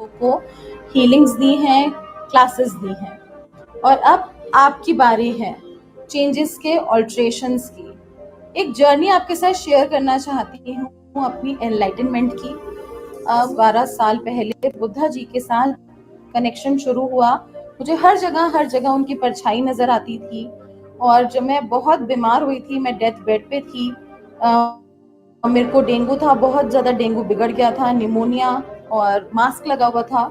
लोगों को हीलिंग्स दी हैं, क्लासेस दी हैं, और अब आपकी बारी है चेंजेस के, ऑल्ट्रेशंस की। एक जर्नी आपके साथ शेयर करना चाहती हूँ अपनी एनलाइटनमेंट की। 12 साल पहले बुद्धा जी के साथ कनेक्शन शुरू हुआ। मुझे हर जगह उनकी परछाई नजर आती थी, और जब मैं बहुत बीमार हुई थी, मैं डेथ बेड पे थी, मेरे को डेंगू था, बहुत ज्यादा डेंगू बिगड़ गया था, निमोनिया, और मास्क लगा हुआ था,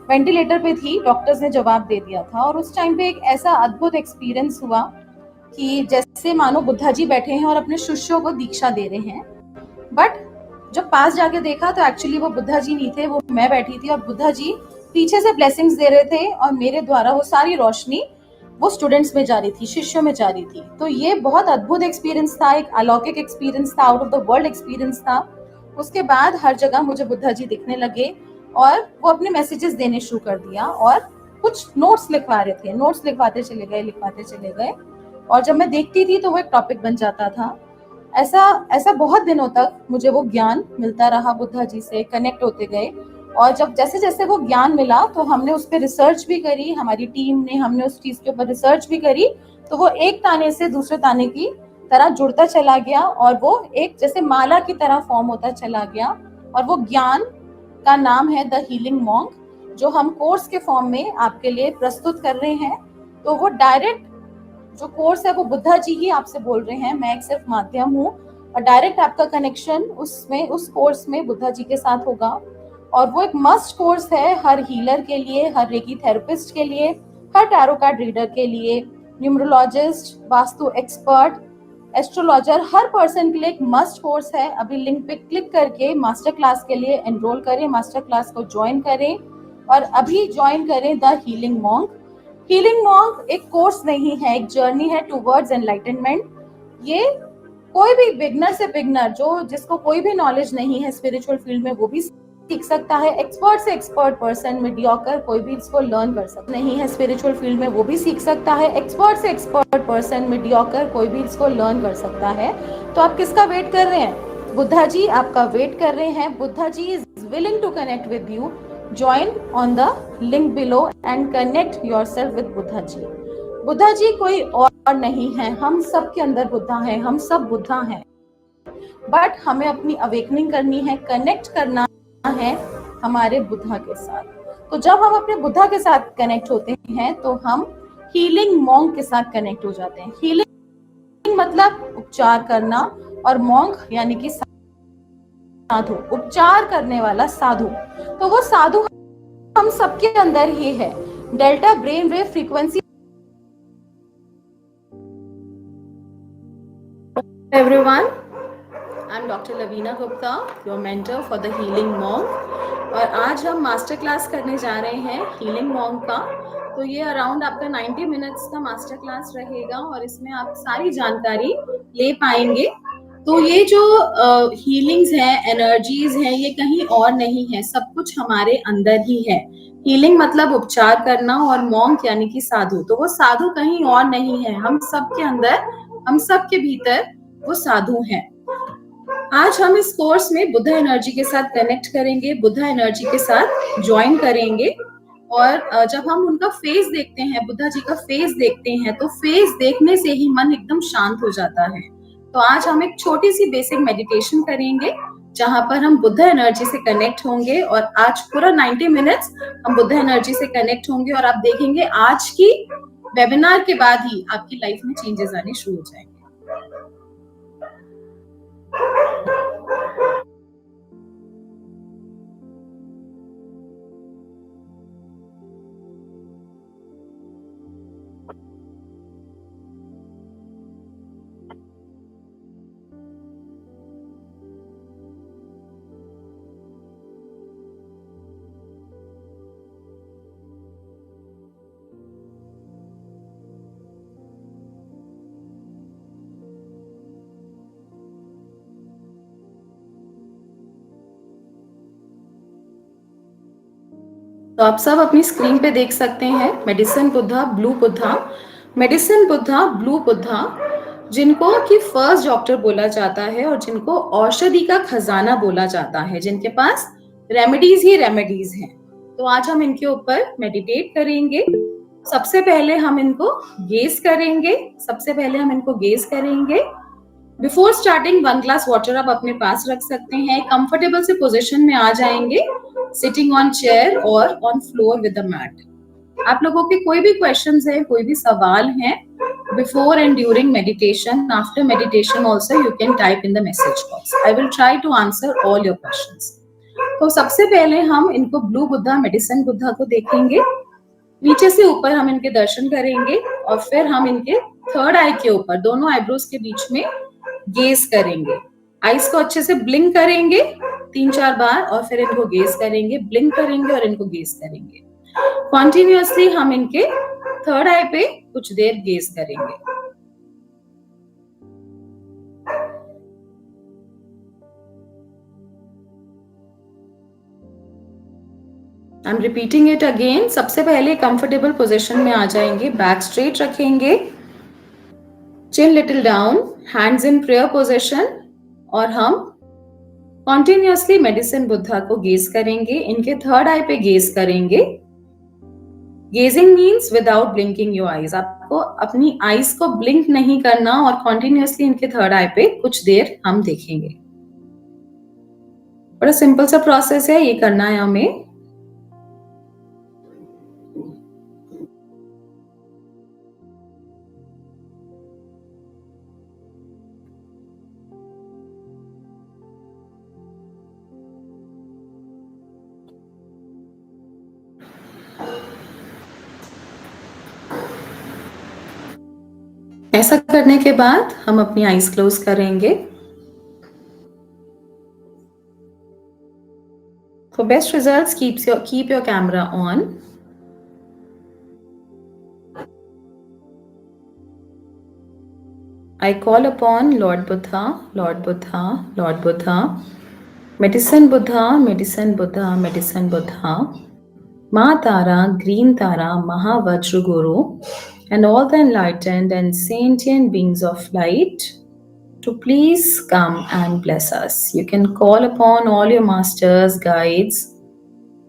वेंटिलेटर पे थी, डॉक्टर्स ने जवाब दे दिया था। और उस टाइम पे एक ऐसा अद्भुत एक्सपीरियंस हुआ कि जैसे मानो बुद्धा जी बैठे हैं और अपने शिष्यों को दीक्षा दे रहे हैं। बट जब पास जाके देखा तो एक्चुअली वो बुद्धा जी नहीं थे, वो मैं बैठी थी, और बुद्धा जी पीछे से ब्लेसिंग्स दे रहे थे, और मेरे द्वारा वो सारी रोशनी वो स्टूडेंट्स में जा रही थी, शिष्यों में जा रही थी। तो ये बहुत अद्भुत एक्सपीरियंस था, एक अलौकिक एक्सपीरियंस था, out of the world experience था। उसके बाद हर जगह मुझे बुद्धा जी दिखने लगे, और वो अपने मैसेजेस देने शुरू कर दिया, और कुछ नोट्स लिखवा रहे थे, नोट्स लिखवाते चले गए, और जब मैं देखती थी तो वो एक टॉपिक बन जाता था। ऐसा बहुत दिनों तक मुझे वो ज्ञान मिलता रहा, बुद्धा जी से कनेक्ट होते गए। और जब जैसे जैसे वो ज्ञान मिला तो हमने उस पर रिसर्च भी करी, हमारी टीम ने, हमने उस चीज के ऊपर रिसर्च भी करी। तो वो एक ताने से दूसरे ताने की तरह जुड़ता चला गया, और वो एक जैसे माला की तरह फॉर्म होता चला गया। और वो ज्ञान का नाम है द हीलिंग मॉन्क, जो हम कोर्स के फॉर्म में आपके लिए प्रस्तुत कर रहे हैं। तो वो डायरेक्ट जो कोर्स है वो बुद्धा जी ही आपसे बोल रहे हैं, मैं एक सिर्फ माध्यम हूँ, और डायरेक्ट आपका कनेक्शन उसमें, उस कोर्स में बुद्धा जी के साथ होगा। और वो एक मस्ट कोर्स है हर हीलर के लिए, हर रेकी थेरेपिस्ट के लिए, हर टैरो कार्ड रीडर के लिए, न्यूमरोलॉजिस्ट, वास्तु एक्सपर्ट, एस्ट्रोलॉजर, हर पर्सन के लिए एक मस्ट कोर्स है। अभी लिंक पे क्लिक करके मास्टर क्लास के लिए एनरोल करें, मास्टर क्लास को ज्वाइन करें, और अभी ज्वाइन करें the healing monk. Healing monk एक कोर्स नहीं है, एक जर्नी है टूवर्ड्स एनलाइटनमेंट। ये कोई भी बिगनर से बिगनर, जो जिसको कोई भी नॉलेज नहीं है स्पिरिचुअल फील्ड में, वो भी सीख सकता है। एक्सपर्ट से एक्सपर्ट पर्सन, मीडियोकर, कोई भी इसको लर्न कर सकता नहीं है स्पिरिचुअल फील्ड में, वो भी सीख सकता है। एक्सपर्ट से एक्सपर्ट पर्सन, मीडियोकर, कोई भी इसको लर्न कर सकता है। तो आप किसका वेट कर रहे हैं? बुद्धा जी आपका वेट कर रहे हैं। Buddha ji is willing to connect with you. Join on the link below and connect yourself with Buddha ji. Buddha ji कोई और नहीं है, हम सब के अंदर बुद्धा है, हम सब बुद्धा हैं। बट हमें अपनी अवेकनिंग करनी है, कनेक्ट करना है हमारे बुद्धा के साथ। तो जब हम अपने बुद्धा के साथ कनेक्ट होते हैं तो हम हीलिंग मॉन्क के साथ कनेक्ट हो जाते हैं। हीलिंग मतलब उपचार करना, और मॉन्क यानी कि साधु, उपचार करने वाला साधु। तो वो साधु हम सबके अंदर ही है। Delta brain wave frequency. Everyone, I am doctor Lavina Gupta, your mentor for the healing monk, और आज हम मास्टर क्लास करने जा रहे हैं हीलिंग मॉन्क का। तो ये अराउंड आपका 90 मिनट्स का मास्टर क्लास रहेगा, और इसमें आप सारी जानकारी ले पाएंगे। तो ये जो हीलिंग्स हैं, एनर्जीज हैं, ये कहीं और नहीं है, सब कुछ हमारे अंदर ही है। हीलिंग मतलब उपचार करना, और मॉन्क यानी कि साधु। तो वो साधु कहीं और नहीं है, हम सब के अंदर, हम सब के भीतर वो साधु हैं। आज हम इस कोर्स में बुद्धा एनर्जी के साथ कनेक्ट करेंगे, बुद्धा एनर्जी के साथ ज्वाइन करेंगे। और जब हम उनका फेस देखते हैं, बुद्धा जी का फेस देखते हैं, तो फेस देखने से ही मन एकदम शांत हो जाता है। तो आज हम एक छोटी सी बेसिक मेडिटेशन करेंगे, जहां पर हम बुद्धा एनर्जी से कनेक्ट होंगे। और आज पूरा 90 मिनट्स हम बुद्धा एनर्जी से कनेक्ट होंगे, और आप देखेंगे आज की वेबिनार के बाद ही आपकी लाइफ में चेंजेस आने शुरू हो जाएंगे। तो आप सब अपनी स्क्रीन पे देख सकते हैं medicine Buddha, blue Buddha, medicine Buddha, blue Buddha, जिनको कि फर्स्ट डॉक्टर बोला जाता है, और जिनको औषधि का खजाना बोला जाता है, जिनके पास रेमेडीज ही रेमेडीज हैं। तो आज हम इनके ऊपर मेडिटेट करेंगे। सबसे पहले हम इनको गेज करेंगे। बिफोर स्टार्टिंग 1 ग्लास वाटर आप अपने पास रख सकते हैं। कंफर्टेबल से पोजीशन में आ जाएंगे, सिटिंग ऑन चेयर और on floor with the mat. आप लोगों के कोई भी क्वेश्चंस है, कोई भी सवाल हैं before and during meditation, after meditation also you can type in the message box. I will try to answer all your questions. तो सबसे पहले हम इनको ब्लू बुद्धा, मेडिसिन बुद्धा को देखेंगे। नीचे से ऊपर हम इनके दर्शन करेंगे और फिर हम इनके थर्ड आई के ऊपर, दोनों आईब्रोज के बीच में गेज करेंगे। आईज को अच्छे से ब्लिंक करेंगे 3-4 बार और फिर इनको गेज करेंगे, ब्लिंक करेंगे और इनको गेज करेंगे। कॉन्टिन्यूअसली हम इनके थर्ड आई पे कुछ देर गेज करेंगे। I am repeating it again. सबसे पहले कंफर्टेबल पोजीशन में आ जाएंगे, बैक स्ट्रेट रखेंगे, chin little down, hands in prayer position और हम कॉन्टिन्यूअसली मेडिसिन बुद्धा को गेज करेंगे। इनके थर्ड आई पे गेज करेंगे। Gazing means without blinking your eyes. आपको अपनी आईज को ब्लिंक नहीं करना और कॉन्टिन्यूअसली इनके थर्ड आई पे कुछ देर हम देखेंगे। बड़ा सिंपल सा प्रोसेस है, ये करना है हमें। ऐसा करने के बाद हम अपनी आईज क्लोज करेंगे। For best results, keep your camera on. I call upon Lord Buddha, Lord Buddha, Lord Buddha, Medicine Buddha, Medicine Buddha, Medicine Buddha, Ma Tara, Green Tara, Mahavajra Guru, and all the enlightened and sentient beings of light to please come and bless us. You can call upon all your masters, guides,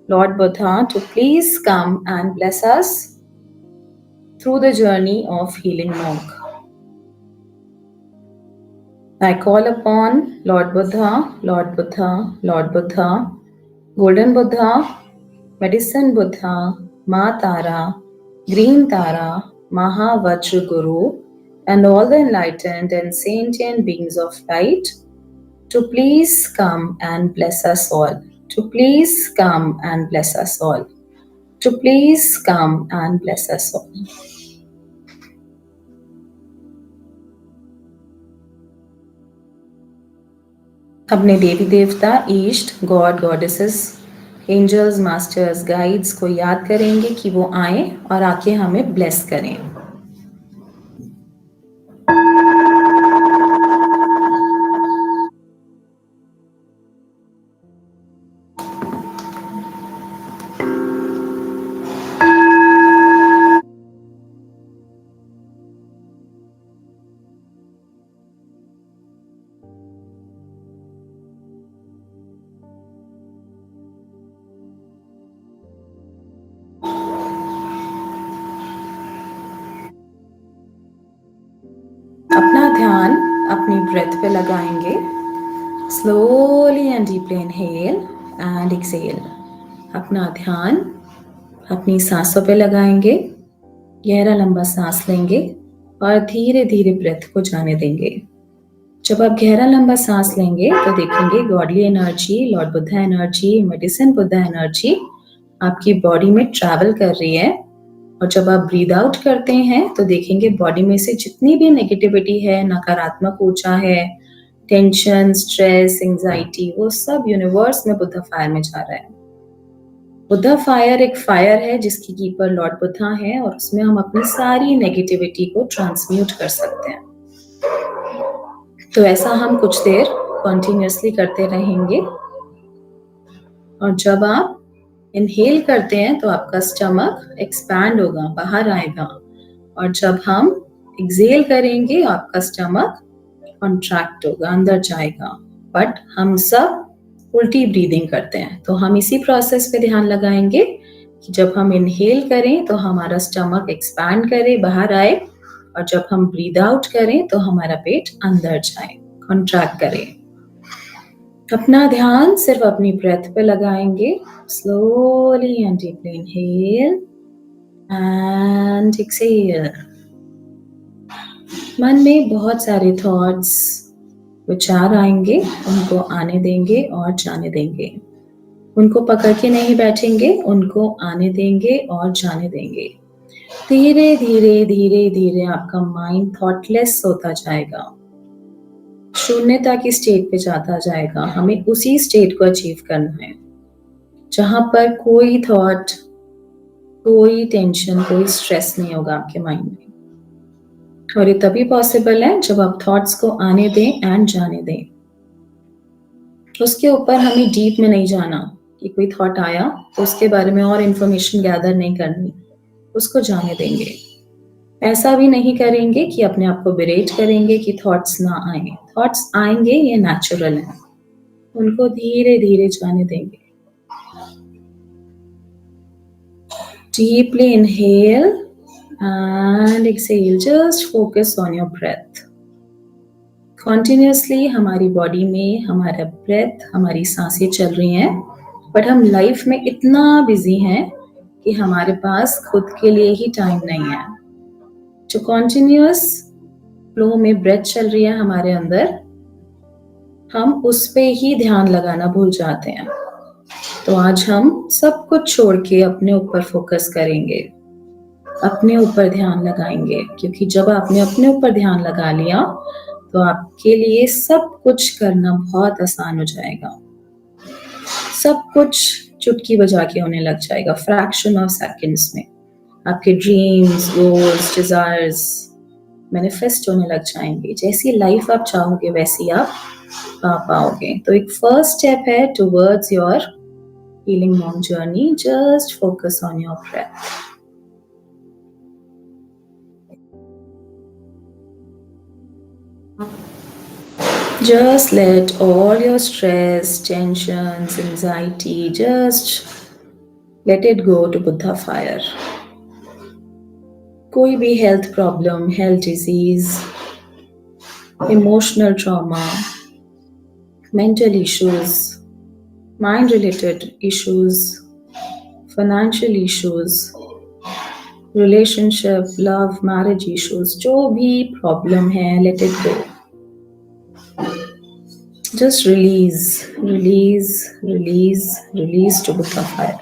Lord Buddha to please come and bless us through the journey of healing monk. I call upon Lord Buddha, Lord Buddha, Lord Buddha, Golden Buddha, Medicine Buddha, Ma Tara, Green Tara, Mahavajra Guru, and all the enlightened and sentient beings of light to please come and bless us all. To please come and bless us all. To please come and bless us all. अपने देवी देवता, ईष्ट, god, goddesses, angels, masters, guides को याद करेंगे कि वो आए और आके हमें ब्लेस करें। अपना ध्यान अपनी ब्रेथ पे लगाएंगे। Slowly and deeply inhale and exhale. अपना ध्यान अपनी सांसों पे लगाएंगे, गहरा लंबा सांस लेंगे और धीरे धीरे ब्रेथ को जाने देंगे। जब आप गहरा लंबा सांस लेंगे तो देखेंगे godly energy, Lord Buddha energy, medicine Buddha energy आपकी बॉडी में ट्रैवल कर रही है। और जब आप ब्रीद आउट करते हैं तो देखेंगे बॉडी में से जितनी भी नेगेटिविटी है, नकारात्मक ऊर्जा है, टेंशन, स्ट्रेस, एंजाइटी, वो सब यूनिवर्स में बुद्धा फायर में जा रहा है। बुद्धा फायर एक फायर है जिसकी कीपर लॉर्ड बुद्धा है और उसमें हम अपनी सारी नेगेटिविटी को ट्रांसम्यूट कर सकते हैं। तो ऐसा हम कुछ देर कॉन्टिन्यूअसली करते रहेंगे। और जब आप इनहेल करते हैं तो आपका स्टमक एक्सपैंड होगा, बाहर आएगा। और जब हम एक्सहेल करेंगे आपका स्टमक कॉन्ट्रैक्ट होगा, अंदर जाएगा। बट हम सब उल्टी ब्रीदिंग करते हैं। तो हम इसी प्रोसेस पे ध्यान लगाएंगे कि जब हम इनहेल करें तो हमारा स्टमक एक्सपैंड करे, बाहर आए, और जब हम ब्रीद आउट करें तो हमारा पेट अंदर जाए, कॉन्ट्रैक्ट करे। अपना ध्यान सिर्फ अपनी ब्रेथ पे लगाएंगे। Slowly and deeply inhale and exhale. मन में बहुत सारे थॉट्स, विचार आएंगे, उनको आने देंगे और जाने देंगे। उनको पकड़ के नहीं बैठेंगे, उनको आने देंगे और जाने देंगे। धीरे धीरे धीरे धीरे आपका माइंड थॉटलेस होता जाएगा, शून्यता की स्टेट पे जाता जाएगा। हमें उसी स्टेट को अचीव करना है जहां पर कोई थॉट, कोई टेंशन, कोई स्ट्रेस नहीं होगा आपके माइंड में। और ये तभी पॉसिबल है जब आप थॉट्स को आने दें एंड जाने दें। उसके ऊपर हमें डीप में नहीं जाना कि कोई थॉट आया तो उसके बारे में और इंफॉर्मेशन गैदर नहीं करनी, उसको जाने देंगे। ऐसा भी नहीं करेंगे कि अपने आप को बिरेट करेंगे कि थॉट्स ना आए। थॉट्स आएंगे, ये नेचुरल है, उनको धीरे धीरे जाने देंगे। Deeply inhale and exhale. Just focus on your breath. Continuously हमारी बॉडी में हमारा ब्रेथ, हमारी सांसें चल रही हैं, बट हम लाइफ में इतना बिजी हैं कि हमारे पास खुद के लिए ही टाइम नहीं है। जो कॉन्टिन्यूअस फ्लो में ब्रेथ चल रही है हमारे अंदर, हम उस पे ही ध्यान लगाना भूल जाते हैं। तो आज हम सब कुछ छोड़ के अपने ऊपर फोकस करेंगे, अपने ऊपर ध्यान लगाएंगे, क्योंकि जब आपने अपने ऊपर ध्यान लगा लिया तो आपके लिए सब कुछ करना बहुत आसान हो जाएगा। सब कुछ चुटकी बजा के होने लग जाएगा, फ्रैक्शन ऑफ सेकंड्स में। आपके ड्रीम्स, गोल्स, डिजायर्स मैनिफेस्ट होने लग जाएंगे। जैसी लाइफ आप चाहोगे वैसी आप पा पाओगे। तो एक फर्स्ट स्टेप है towards your healing monk journey. Just focus on your breath. Just let all your stress, tensions, anxiety, just let it go to Buddha fire. कोई भी health problem, health disease, emotional trauma, mental issues, mind-related issues, financial issues, relationship, love, marriage issues, जो भी problem है, let it go. Just release, release, release, release to Buddha fire.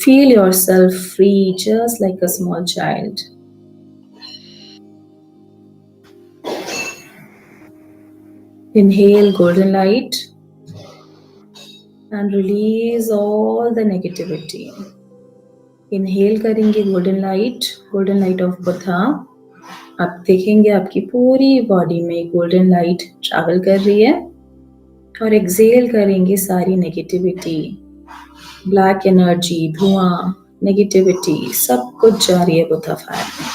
Feel yourself free, just like a small child. Inhale golden light and release all the negativity. Inhale करेंगे golden light of Buddha. आप देखेंगे आपकी पूरी body में golden light travel कर रही है, और एक्सेल करेंगे सारी नेगेटिविटी, ब्लैक एनर्जी, धुआं, नेगेटिविटी, सब कुछ जा रही है बुद्धा फायर में।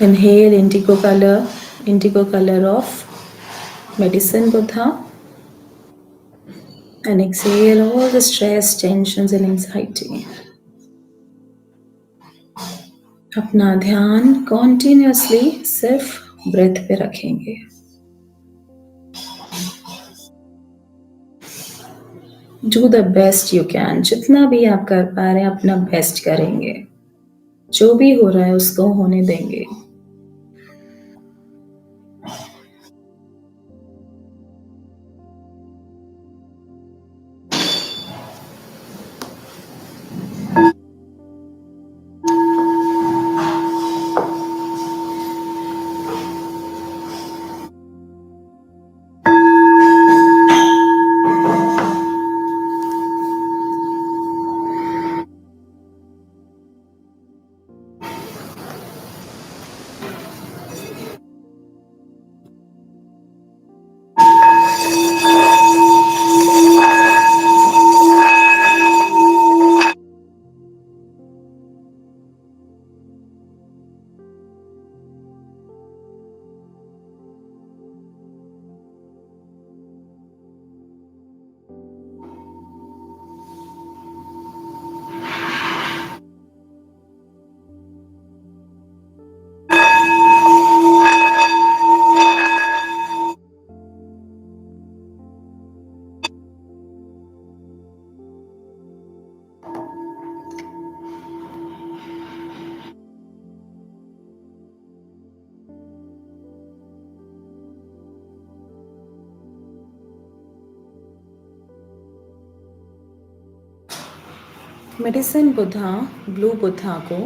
Inhale indigo color of medicine Buddha, and exhale all the stress, tensions and anxiety. अपना ध्यान कॉन्टिन्यूअसली सिर्फ ब्रेथ पे रखेंगे। Do the best you can. जितना भी आप कर पा रहे हैं अपना बेस्ट करेंगे। जो भी हो रहा है उसको होने देंगे। मेडिसिन बुद्धा ब्लू बुद्धा को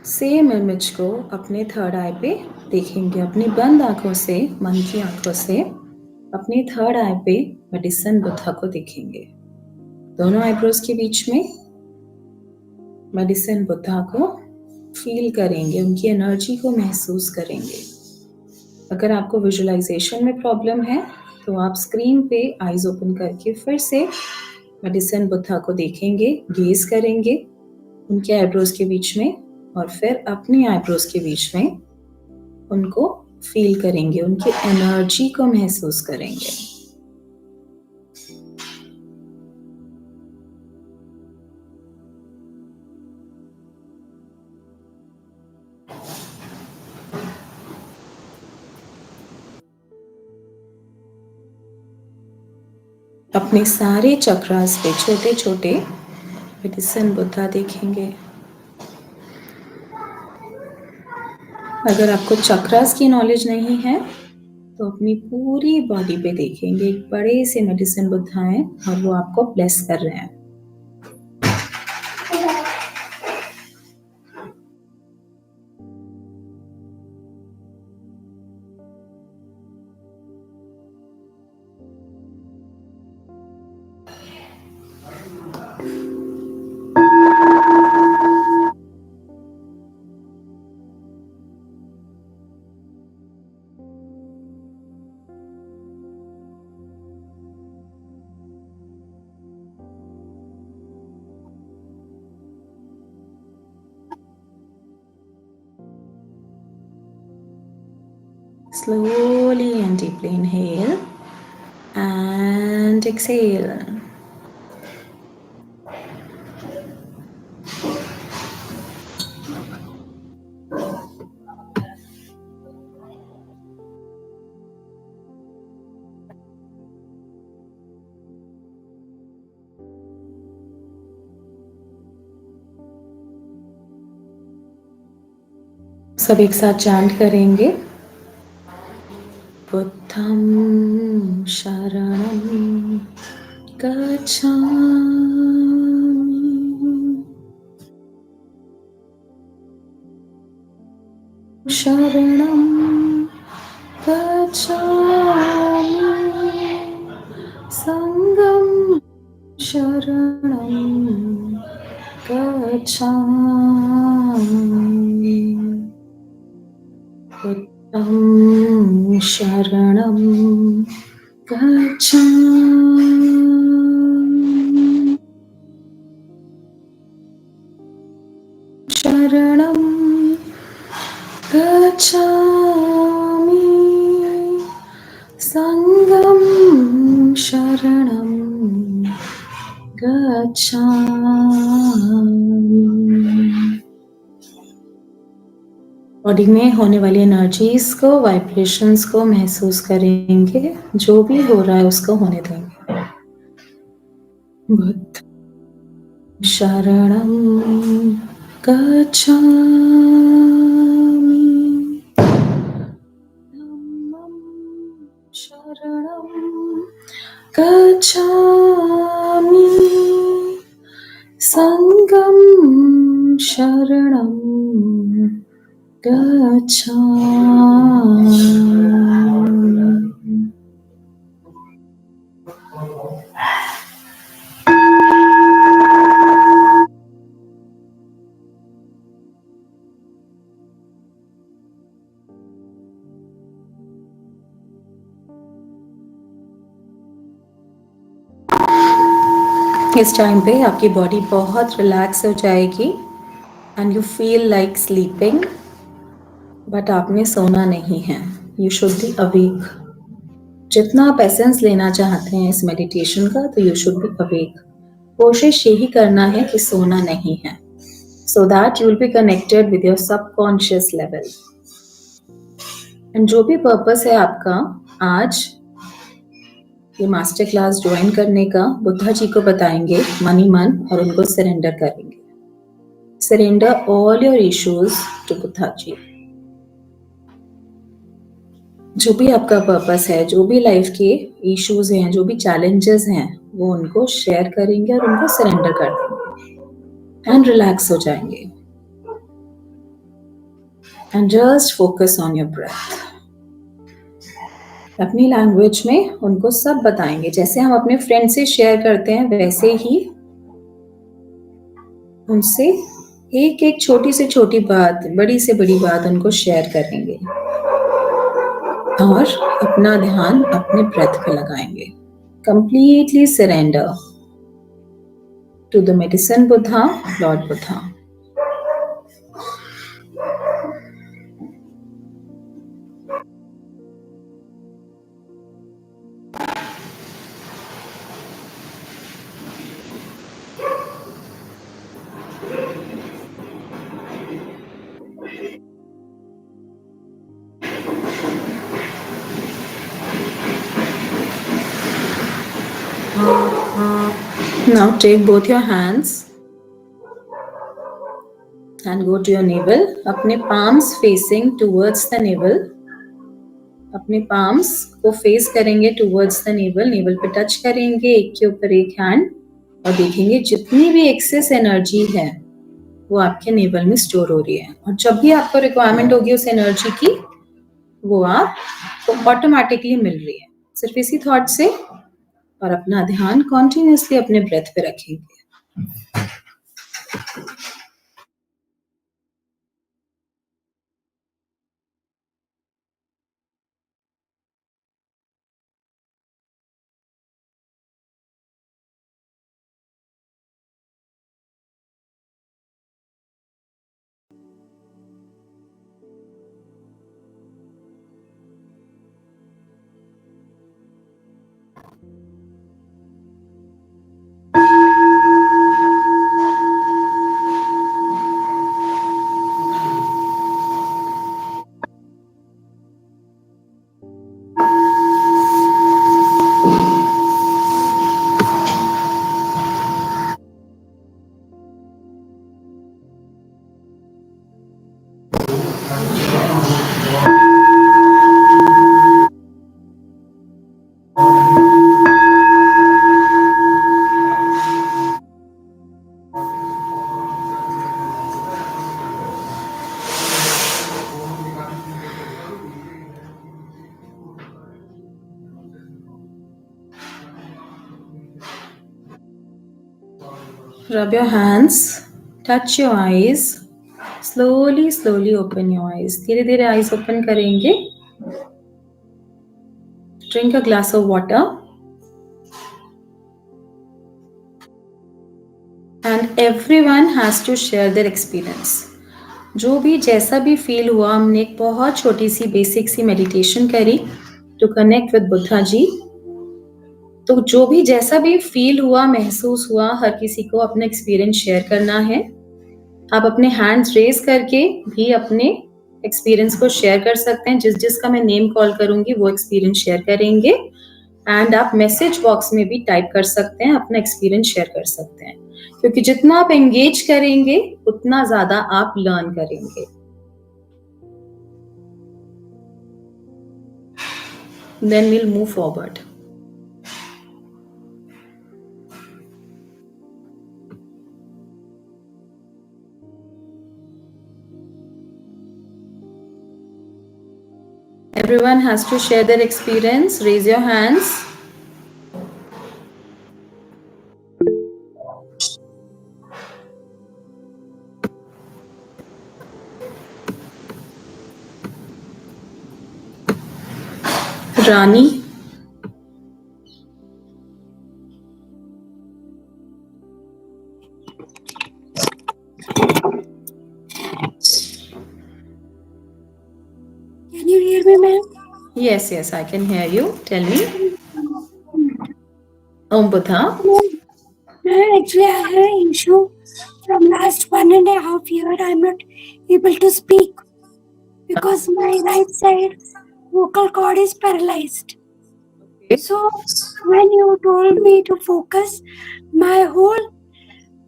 सेम इमेज को अपने थर्ड आई पे देखेंगे। अपनी बंद आंखों से, मन की आंखों से अपनी थर्ड आई पे मेडिसिन बुद्धा को देखेंगे। दोनों आईब्रोज के बीच में मेडिसिन बुद्धा को फील करेंगे, उनकी एनर्जी को महसूस करेंगे। अगर आपको विजुअलाइजेशन में प्रॉब्लम है तो आप स्क्रीन पे आईज ओपन करके फिर से मेडिसिन बुद्धा को देखेंगे, गेज करेंगे उनके आईब्रोज के बीच में, और फिर अपनी आईब्रोज के बीच में उनको फील करेंगे, उनकी एनर्जी को महसूस करेंगे। अपने सारे चक्रास पे छोटे छोटे मेडिसिन बुद्धा देखेंगे। अगर आपको चक्रास की नॉलेज नहीं है तो अपनी पूरी बॉडी पे देखेंगे, एक बड़े से मेडिसिन बुद्धा हैं और वो आपको ब्लेस कर रहे हैं। Slowly and deeply inhale and exhale. सब एक साथ चैंट करेंगे। बुद्धं शरणं गच्छामि, शरणं गच्छामि, संघं शरणं गच्छामि, बुद्धं शरणं गच्छामि, शरणं गच्छामि, संघं शरणं गच्छामि। बॉडी में होने वाली एनर्जीज को, वाइब्रेशंस को महसूस करेंगे। जो भी हो रहा है उसको होने देंगे। बुद्ध शरणं गच्छामि, धम्मं शरणं गच्छामि, संघं शरणं गच्छामि। इस टाइम पे आपकी बॉडी बहुत रिलैक्स हो जाएगी and you feel like sleeping, but आपने सोना नहीं है। You should be awake. जितना आप एसेंस लेना चाहते हैं इस मेडिटेशन का, तो यू शुड बी अवेक। कोशिश यही करना है कि सोना नहीं है, so that you will be connected with your subconscious level. And जो भी पर्पस है आपका आज ये मास्टर क्लास ज्वाइन करने का, बुद्धा जी को बताएंगे मन ही मन और उनको सरेंडर करेंगे। Surrender all your issues to Buddha ji. जो भी आपका पर्पस है, जो भी लाइफ के इश्यूज हैं, जो भी चैलेंजेस हैं, वो उनको शेयर करेंगे और उनको सरेंडर कर देंगे एंड रिलैक्स हो जाएंगे and just focus on your breath. अपनी लैंग्वेज में उनको सब बताएंगे, जैसे हम अपने फ्रेंड से शेयर करते हैं वैसे ही उनसे एक एक छोटी से छोटी बात, बड़ी से बड़ी बात उनको शेयर करेंगे और अपना ध्यान अपने ब्रेथ पे लगाएंगे। Completely surrender to the medicine Buddha, lord Buddha. Now take both your hands and go to your navel. अपने palms facing towards the navel. अपने palms को face करेंगे towards the navel. navel पे touch करेंगे, एक के ऊपर एक hand, और देखेंगे जितनी भी excess energy है वो आपके नेवल में स्टोर हो रही है, और जब भी आपको रिक्वायरमेंट होगी उस एनर्जी की वो आपको ऑटोमेटिकली मिल रही है, सिर्फ इसी थॉट से। और अपना ध्यान कॉन्टिन्यूसली अपने ब्रेथ पे रखेंगे। Rub your hands, touch your eyes, slowly open your eyes. धीरे धीरे eyes open करेंगे. Drink a glass of water. And everyone has to share their experience. जो भी जैसा भी फील हुआ, हमने एक बहुत छोटी सी बेसिक सी मेडिटेशन करी टू कनेक्ट विद बुद्धा जी। तो जो भी जैसा भी फील हुआ, महसूस हुआ, हर किसी को अपना एक्सपीरियंस शेयर करना है। आप अपने हैंड्स रेज करके भी अपने एक्सपीरियंस को शेयर कर सकते हैं। जिस जिसका मैं नेम कॉल करूंगी वो एक्सपीरियंस शेयर करेंगे। एंड आप मैसेज बॉक्स में भी टाइप कर सकते हैं, अपना एक्सपीरियंस शेयर कर सकते हैं, क्योंकि जितना आप एंगेज करेंगे उतना ज्यादा आप लर्न करेंगे। Then we'll move forward. Everyone has to share their experience. Raise your hands. Rani. Can you hear me, ma'am? Yes, I can hear you. Tell me. Om Buddha. Actually, I have an issue from last 1.5 years. I'm not able to speak because my right side vocal cord is paralyzed. Okay. So when you told me to focus, my whole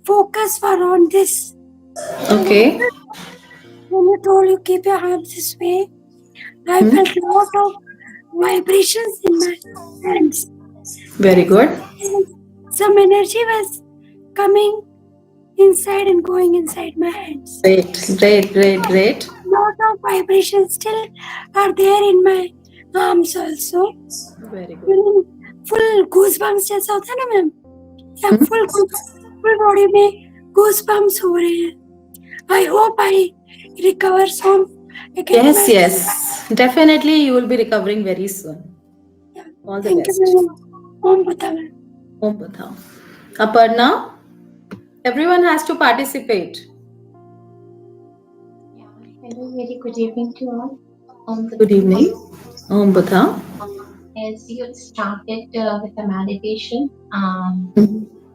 focus was on this. Okay. When you told you keep your arms this way, I felt a lot of vibrations in my hands. Very good. Some energy was coming inside and going inside my hands. Great. Lot of vibrations still are there in my arms also. Very good. Full goosebumps जैसा होता है ना ma'am, या full body में goosebumps हो रहे हैं. I hope I recover soon. Yes. Definitely you will be recovering very soon. All the best. Thank you. Om Budha ma'am. Om Budha. Aparna, everyone has to participate. Hello, very good evening to all. Good evening. Om Budha. As you started with the meditation,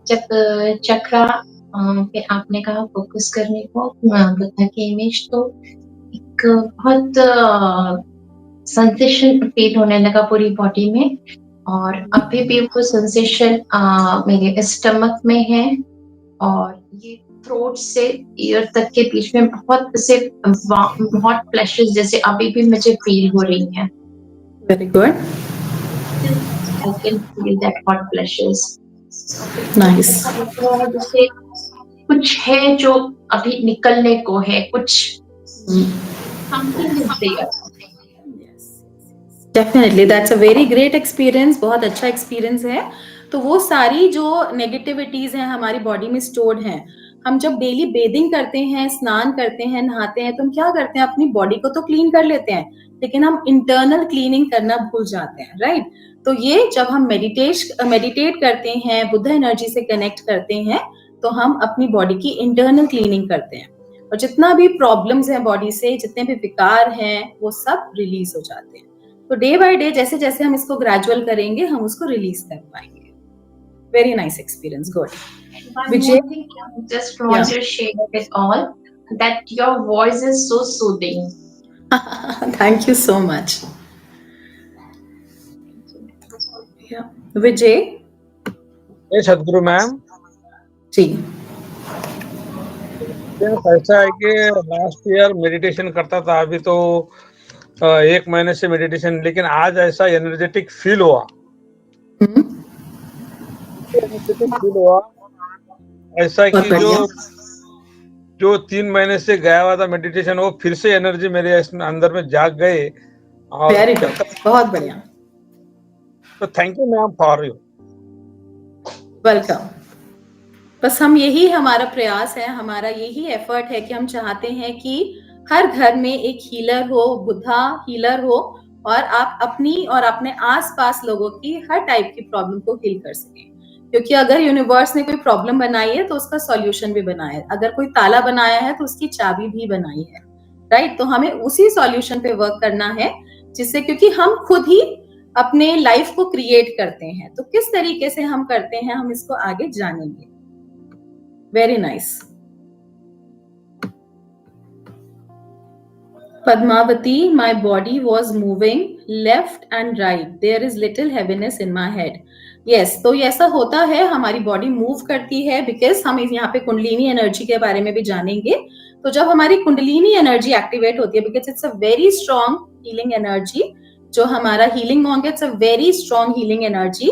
जब चक्रा पे आपने कहा focus करने को बुद्धा की image, तो एक बहुत सेंसेशन फील होने लगा पूरी बॉडी में, और अभी भी वो सेंसेशन मेरे स्टमक में है, और ये थ्रोट से ईयर तक के बीच में बहुत से हॉट फ्लैशेस जैसे अभी भी मुझे फील हो रही हैं. Very good. I can feel that hot flashes. Nice. जैसे कुछ है जो अभी निकलने को है, कुछ something is there. Definitely, that's a very great experience. बहुत अच्छा experience है. तो वो सारी जो negativities हैं हमारी बॉडी में stored हैं, हम जब डेली बेदिंग करते हैं, स्नान करते हैं, नहाते हैं, तो हम क्या करते हैं, अपनी बॉडी को तो क्लीन कर लेते हैं, लेकिन हम इंटरनल क्लीनिंग करना भूल जाते हैं, राइट? तो ये जब हम मेडिटेट करते हैं, बुद्ध एनर्जी से कनेक्ट करते हैं, तो हम अपनी बॉडी की इंटरनल क्लीनिंग करते हैं, और जितना भी प्रॉब्लम्स हैं बॉडी से, जितने भी विकार हैं, वो सब रिलीज हो जाते हैं. तो डे बाय डे जैसे जैसे हम इसको ग्रेजुअल करेंगे, हम उसको रिलीज कर पाएंगे. Very nice experience. Good. Vijay, just want to share with all that your voice is so soothing. Thank you so much. Yeah. Vijay. Yes, Sadhguru ma'am. जी. ऐसा है कि लास्ट ईयर मेडिटेशन करता था, अभी तो 1 महीने से मेडिटेशन, लेकिन आज ऐसा एनर्जेटिक फील हुआ. ऐसा कि जो 3 महीने से गया हुआ था मेडिटेशन, वो फिर से एनर्जी मेरे अंदर में जाग गए. वेरी गुड, बहुत बढ़िया. तो thank you ma'am for you. Welcome. बस हम यही हमारा प्रयास है, हमारा यही एफर्ट है कि हम चाहते हैं कि हर घर में एक हीलर हो, बुद्धा हीलर हो, और आप अपनी और अपने आसपास लोगों की हर टाइप की प्रॉब्लम को हील कर सकें. क्योंकि अगर यूनिवर्स ने कोई प्रॉब्लम बनाई है तो उसका सॉल्यूशन भी बनाया है, अगर कोई ताला बनाया है तो उसकी चाबी भी बनाई है, राइट? तो हमें उसी सॉल्यूशन पे वर्क करना है, जिससे, क्योंकि हम खुद ही अपने लाइफ को क्रिएट करते हैं, तो किस तरीके से हम करते हैं, हम इसको आगे जानेंगे. Very nice. Padmavati, my body was moving left and right. There is little heaviness in my head. Yes, तो ऐसा होता है, हमारी बॉडी मूव करती है, बिकॉज हम यहाँ पे कुंडलिनी एनर्जी के बारे में भी जानेंगे. तो जब हमारी कुंडलिनी एनर्जी एक्टिवेट होती है, because it's a very strong healing energy, जो हमारा हीलिंग मॉन्ग है, it's a very strong healing energy.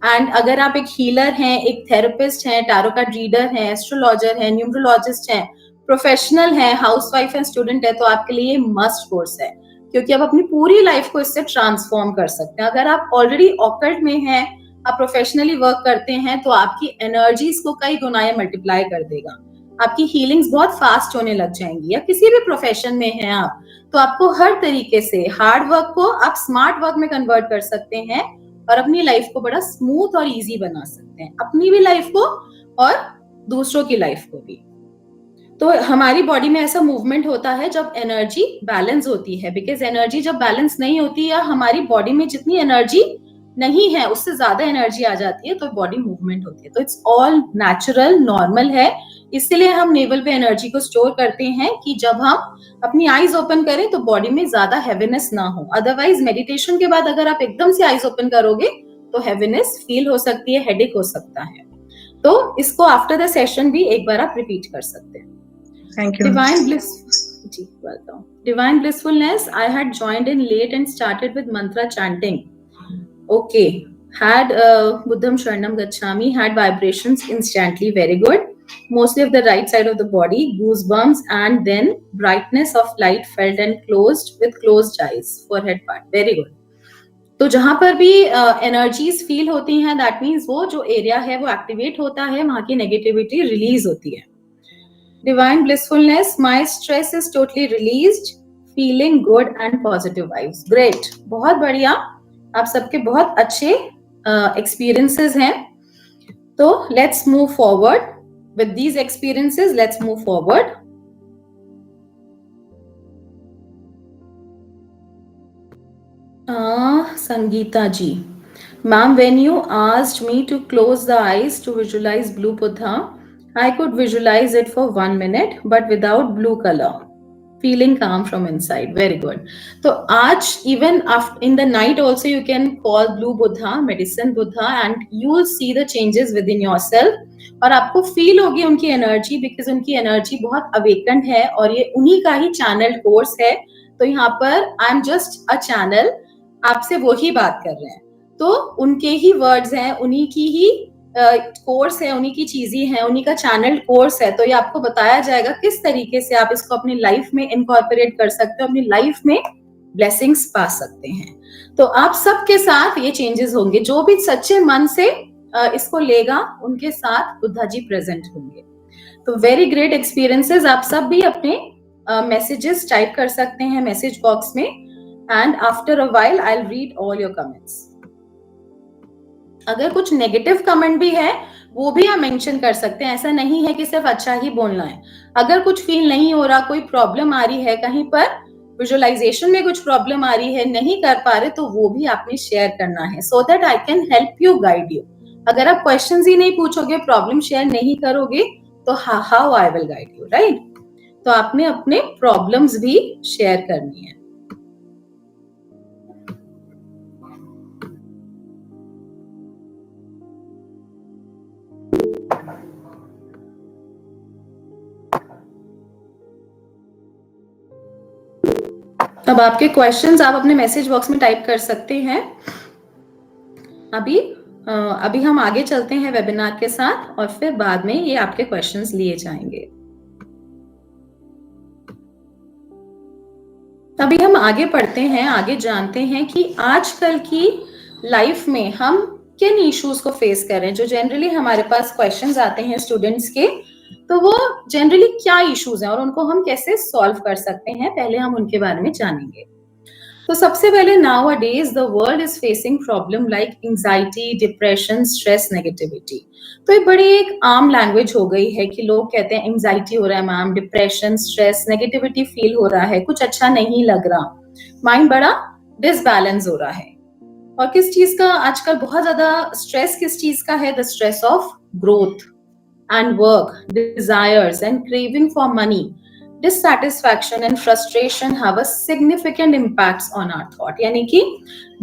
And अगर आप एक हीलर हैं, एक थेरेपिस्ट हैं, टैरो कार्ड रीडर हैं, एस्ट्रोलॉजर हैं, न्यूमरोलॉजिस्ट हैं, प्रोफेशनल है, हाउसवाइफ है, स्टूडेंट है, तो आपके लिए मस्ट कोर्स है, क्योंकि आप अपनी पूरी लाइफ को इससे ट्रांसफॉर्म कर सकते हैं. अगर आप ऑलरेडी ऑकल्ट में हैं, आप प्रोफेशनली वर्क करते हैं, तो आपकी एनर्जीज को कई गुना मल्टीप्लाई कर देगा. आपकी हीलिंग्स बहुत फास्ट होने लग जाएंगी. या किसी भी प्रोफेशन में हैं आप, तो आपको हर तरीके से हार्ड वर्क को आप स्मार्ट वर्क में कन्वर्ट कर सकते हैं, और अपनी लाइफ को बड़ा स्मूथ और इजी बना सकते हैं, अपनी भी लाइफ को और दूसरों की लाइफ को भी. तो हमारी बॉडी में ऐसा मूवमेंट होता है जब एनर्जी बैलेंस होती है, बिकॉज एनर्जी जब बैलेंस नहीं होती, या हमारी बॉडी में जितनी एनर्जी नहीं है उससे ज्यादा एनर्जी आ जाती है, तो बॉडी मूवमेंट होती है. तो इट्स ऑल नेचुरल, नॉर्मल है. इसलिए हम नेवल पे एनर्जी को स्टोर करते हैं कि जब हम अपनी आईज ओपन करें तो बॉडी में ज्यादा हैवीनेस ना हो. अदरवाइज मेडिटेशन के बाद अगर आप एकदम से आईज ओपन करोगे तो हैवीनेस फील हो सकती है, हेडेक हो सकता है. तो इसको आफ्टर द सेशन भी एक बार आप रिपीट कर सकते हैं. Thank you. Divine blissfulness. I had joined in late and started with mantra chanting. Okay. Had Buddham Sharanam Gacchami, had vibrations instantly, very good. Mostly of the right side of the body, goosebumps, and then brightness of light felt and closed with closed eyes, forehead part, very good. तो जहां पर भी energies feel होती हैं, that means वो जो area है वो एक्टिवेट होता है, वहां की नेगेटिविटी रिलीज होती है. Divine blissfulness, my stress is totally released, feeling good and positive vibes. Great, बहुत बढ़िया. आप सबके बहुत अच्छे एक्सपीरियंसेस हैं. तो let's move forward with these experiences. Let's move forward. Sangeeta ji, ma'am, when you asked me to close the eyes to visualize blue Buddha, I could visualize it for 1 minute, but without blue color. Feeling calm from inside. Very good. So, आज even in the night also you can call blue Buddha, medicine Buddha, and you will see the changes within yourself. और आपको feel होगी उनकी energy, because उनकी energy बहुत awakened है और ये उन्हीं का ही चैनल कोर्स है. तो यहाँ पर I am just a channel, आपसे वो ही बात कर रहे हैं. तो उनके ही वर्ड्स हैं, उन्हीं की ही कोर्स है, उन्हीं की चीजें हैं, उन्हीं का चैनल कोर्स है. तो ये आपको बताया जाएगा किस तरीके से आप इसको अपनी लाइफ में इनकॉर्पोरेट कर सकते हो, अपनी लाइफ में ब्लेसिंग्स पा सकते हैं. तो आप सबके साथ ये चेंजेस होंगे. जो भी सच्चे मन से इसको लेगा, उनके साथ बुद्धा जी प्रेजेंट होंगे. तो वेरी ग्रेट एक्सपीरियंसेस. आप सब भी अपने मैसेजेस टाइप कर सकते हैं मैसेज बॉक्स में, and after a while I will read all your comments. अगर कुछ नेगेटिव कमेंट भी है वो भी आप मेंशन कर सकते हैं. ऐसा नहीं है कि सिर्फ अच्छा ही बोलना है. अगर कुछ फील नहीं हो रहा, कोई प्रॉब्लम आ रही है, कहीं पर विजुअलाइजेशन में कुछ प्रॉब्लम आ रही है, नहीं कर पा रहे, तो वो भी आपने शेयर करना है, so that I can help you, guide you. अगर आप क्वेश्चंस ही नहीं पूछोगे, प्रॉब्लम शेयर नहीं करोगे, तो how I will guide you, right? तो आपने अपने प्रॉब्लम्स भी शेयर करनी है. अब आपके क्वेश्चंस आप अपने मैसेज बॉक्स में टाइप कर सकते हैं. अभी हम आगे चलते हैं वेबिनार के साथ, और फिर बाद में ये आपके क्वेश्चंस लिए जाएंगे. अभी हम आगे पढ़ते हैं, आगे जानते हैं कि आजकल की लाइफ में हम किन इश्यूज को फेस कर रहे हैं. जो जनरली हमारे पास क्वेश्चंस आते हैं स्टूडेंट्स के, तो वो जनरली क्या इश्यूज हैं और उनको हम कैसे सॉल्व कर सकते हैं, पहले हम उनके बारे में जानेंगे. तो सबसे पहले, nowadays the world is facing problem like anxiety, depression, stress, negativity. तो ये बड़ी एक आम लैंग्वेज हो गई है कि लोग कहते हैं एंजाइटी हो रहा है ma'am, depression, stress, negativity feel हो रहा है, कुछ अच्छा नहीं लग रहा, माइंड बड़ा डिसबैलेंस हो रहा है. और किस चीज का आजकल बहुत ज्यादा स्ट्रेस किस चीज का है? The stress of growth and work, desires and craving for money, dissatisfaction and frustration have a significant impacts on our thought. यानी कि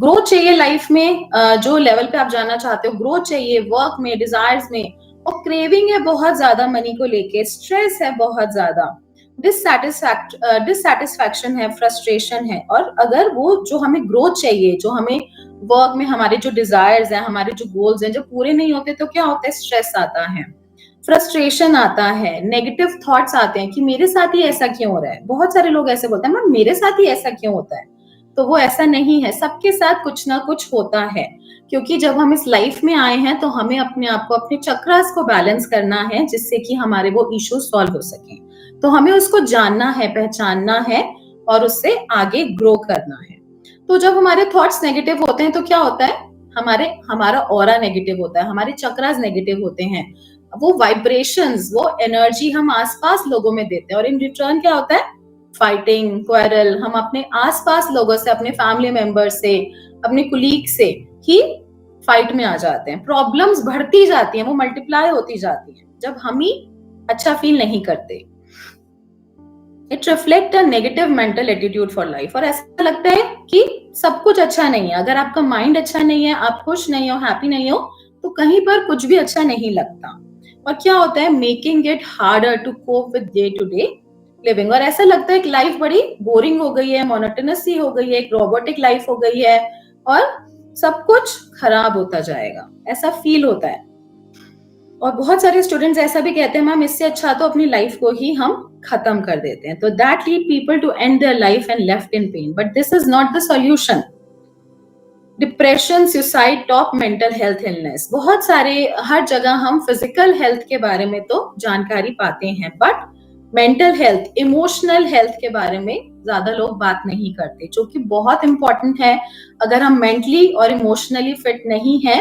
ग्रोथ चाहिए लाइफ में, जो लेवल पे आप जाना चाहते हो, ग्रोथ चाहिए वर्क में, डिजायर्स में, और क्रेविंग है बहुत ज्यादा मनी को लेके, स्ट्रेस है बहुत ज्यादा, डिससैटिस्फैक्शन है, फ्रस्ट्रेशन है. और अगर वो जो हमें ग्रोथ चाहिए, जो हमें वर्क में हमारे जो डिजायर्स हैं, हमारे जो गोल्स हैं, जो पूरे नहीं होते, तो क्या होता है? स्ट्रेस आता है, फ्रस्ट्रेशन आता है, नेगेटिव थॉट्स आते हैं कि मेरे साथ ही ऐसा क्यों हो रहा है. बहुत सारे लोग ऐसे बोलते हैं मैम मेरे साथ ही ऐसा क्यों होता है. तो वो ऐसा नहीं है, सबके साथ कुछ ना कुछ होता है. क्योंकि जब हम इस लाइफ में आए हैं तो हमें अपने आप को, अपने चक्रास को बैलेंस करना है, जिससे कि हमारे वो इश्यू सॉल्व हो सके. तो हमें उसको जानना है, पहचानना है और उससे आगे ग्रो करना है. तो जब हमारे थॉट्स नेगेटिव होते हैं तो क्या होता है? हमारा ऑरा नेगेटिव होता है, हमारे चक्रास नेगेटिव होते हैं, वो वाइब्रेशंस, वो एनर्जी हम आसपास लोगों में देते हैं, और इन रिटर्न क्या होता है? Fighting, quarrel. हम अपने आसपास लोगों से, अपने फैमिली मेंबर से, अपने कुलीग से ही फाइट में आ जाते हैं. प्रॉब्लम्स बढ़ती जाती हैं, वो मल्टीप्लाई होती जाती हैं जब हम ही अच्छा फील नहीं करते. It reflect a negative mental attitude for life. और ऐसा लगता है कि सब कुछ अच्छा नहीं है. अगर आपका माइंड अच्छा नहीं है, आप खुश नहीं हो, हैप्पी नहीं हो, तो कहीं पर कुछ भी अच्छा नहीं लगता. और क्या होता है? Making it harder to cope with day to day living, और ऐसा लगता है कि लाइफ बड़ी बोरिंग हो गई है, मोनोटोनस सी हो गई है, एक रोबोटिक लाइफ हो गई है और सब कुछ खराब होता जाएगा, ऐसा फील होता है। और बहुत सारे स्टूडेंट्स ऐसा भी कहते हैं मैम इससे अच्छा तो अपनी लाइफ को ही हम खत्म कर देते हैं, तो that lead people to end their life and left in pain, but this is not the solution. Depression, suicide, top mental health illness, बहुत सारे हर जगह हम फिजिकल हेल्थ के बारे में तो जानकारी पाते हैं, but mental health, emotional health के बारे में ज्यादा लोग बात नहीं करते, जो कि बहुत इंपॉर्टेंट है। अगर हम मेंटली और इमोशनली फिट नहीं है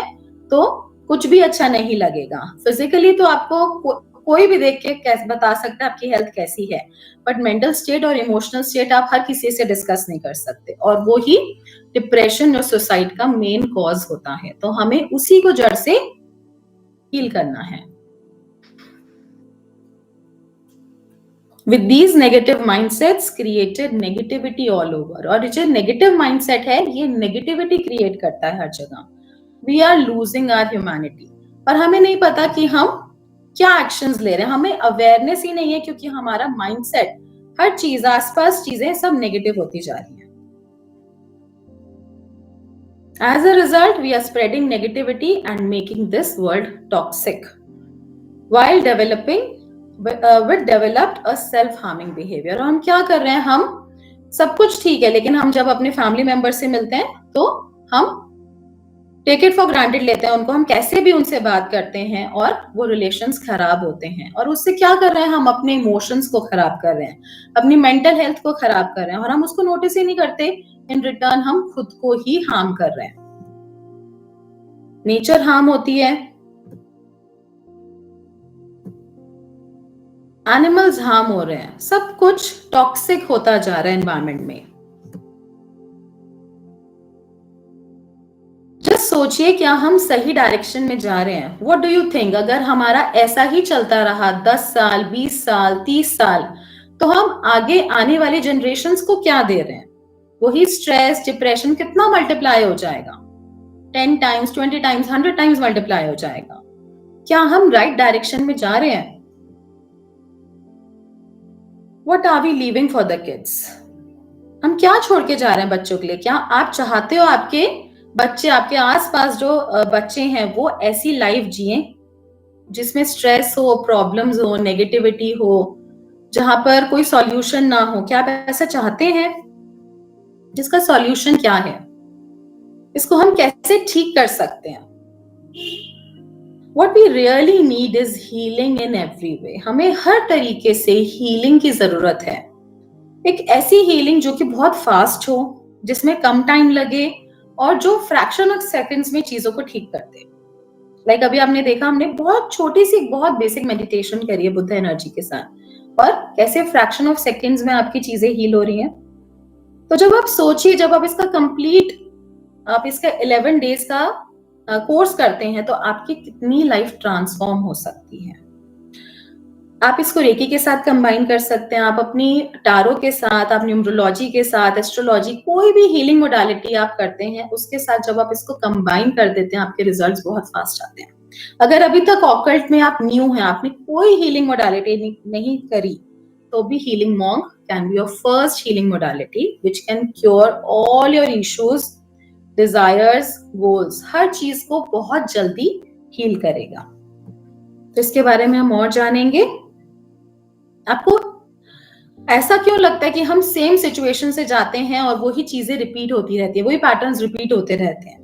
तो कुछ भी अच्छा नहीं लगेगा। फिजिकली तो आपको कोई भी देख के कैसे बता सकता है आपकी हेल्थ कैसी है, बट मेंटल स्टेट और इमोशनल स्टेट आप हर किसी से डिस्कस नहीं कर सकते, और वो ही डिप्रेशन और सुसाइड का मेन कॉज होता है। तो हमें उसी को जड़ से हील करना है। With these negative mindsets created negativity all over, और जो नेगेटिव माइंडसेट है ये नेगेटिविटी क्रिएट करता है हर जगह। We are losing our humanity, और हमें नहीं पता कि हम क्या एक्शंस ले रहे हैं, हमें अवेयरनेस ही नहीं है, क्योंकि हमारा माइंडसेट, हर चीज, आसपास चीजें सब नेगेटिव होती जा रही हैं। As a result, we are spreading negativity and making this world toxic, while with developed a self-harming behavior। और हम क्या कर रहे हैं, हम सब कुछ ठीक है, लेकिन हम जब अपने फैमिली मेंबर से मिलते हैं तो हम टेक इट फॉर ग्रांटेड लेते हैं उनको, हम कैसे भी उनसे बात करते हैं और वो रिलेशंस खराब होते हैं। और उससे क्या कर रहे हैं, हम अपने इमोशंस को खराब कर रहे हैं, अपनी मेंटल हेल्थ को खराब कर रहे हैं, और हम उसको नोटिस ही नहीं करते। इन रिटर्न हम खुद को ही हार्म कर रहे हैं। नेचर हार्म होती है, एनिमल्स हार्म हो रहे हैं, सब कुछ टॉक्सिक होता जा रहा है एनवायरमेंट में। जस्ट सोचिए क्या हम सही डायरेक्शन में जा रहे हैं? What do you think? अगर हमारा ऐसा ही चलता रहा 10 साल, 20 साल, 30 साल, तो हम आगे आने वाली जनरेशन्स को क्या दे रहे हैं? वही स्ट्रेस, डिप्रेशन कितना मल्टीप्लाई हो जाएगा, 10 टाइम्स, 20 टाइम्स, 100 टाइम्स मल्टीप्लाई हो जाएगा। क्या हम राइट डायरेक्शन में जा रहे हैं? What are we leaving for the kids? हम क्या छोड़ के जा रहे हैं बच्चों के लिए? क्या आप चाहते हो आपके बच्चे, आपके आसपास जो बच्चे हैं, वो ऐसी लाइफ जिए जिसमें स्ट्रेस हो, प्रॉब्लम्स हो, नेगेटिविटी हो, जहां पर कोई सॉल्यूशन ना हो? क्या आप ऐसा चाहते हैं? जिसका सॉल्यूशन क्या है, इसको हम कैसे ठीक कर सकते हैं? What we really need is healing in every way. हमें हर तरीके से हीलिंग की जरूरत है। एक ऐसी हीलिंग जो कि बहुत फास्ट हो, जिसमें कम टाइम लगे और जो फ्रैक्शन ऑफ सेकंड्स में चीजों को ठीक कर दे। लाइक अभी आपने देखा, हमने बहुत छोटी सी, बहुत बेसिक मेडिटेशन करी है बुद्ध एनर्जी के साथ, और कैसे फ्रैक्शन ऑफ सेकंड्स में आपकी चीजें हील हो रही हैं। तो जब आप सोचिए, जब आप इसका कंप्लीट, आप इसका 11 डेज का कोर्स करते हैं, तो आपकी कितनी लाइफ ट्रांसफॉर्म हो सकती है। आप इसको रेकी के साथ कंबाइन कर सकते हैं, आप अपनी टारो के साथ, आप न्यूमरोलॉजी के साथ, एस्ट्रोलॉजी, कोई भी हीलिंग मोडालिटी आप करते हैं, उसके साथ जब आप इसको कंबाइन कर देते हैं, आपके रिजल्ट्स बहुत फास्ट आते हैं। अगर अभी तक ऑकल्ट में आप न्यू हैं, आपने कोई हीलिंग मोडालिटी नहीं करी, तो भी healing monk can be your first healing modality which can cure all your issues, desires, goals, हर चीज को बहुत जल्दी हील करेगा। तो इसके बारे में हम और जानेंगे। आपको ऐसा क्यों लगता है कि हम सेम सिचुएशन से जाते हैं और वही चीजें रिपीट होती रहती है, वही पैटर्न्स रिपीट होते रहते हैं?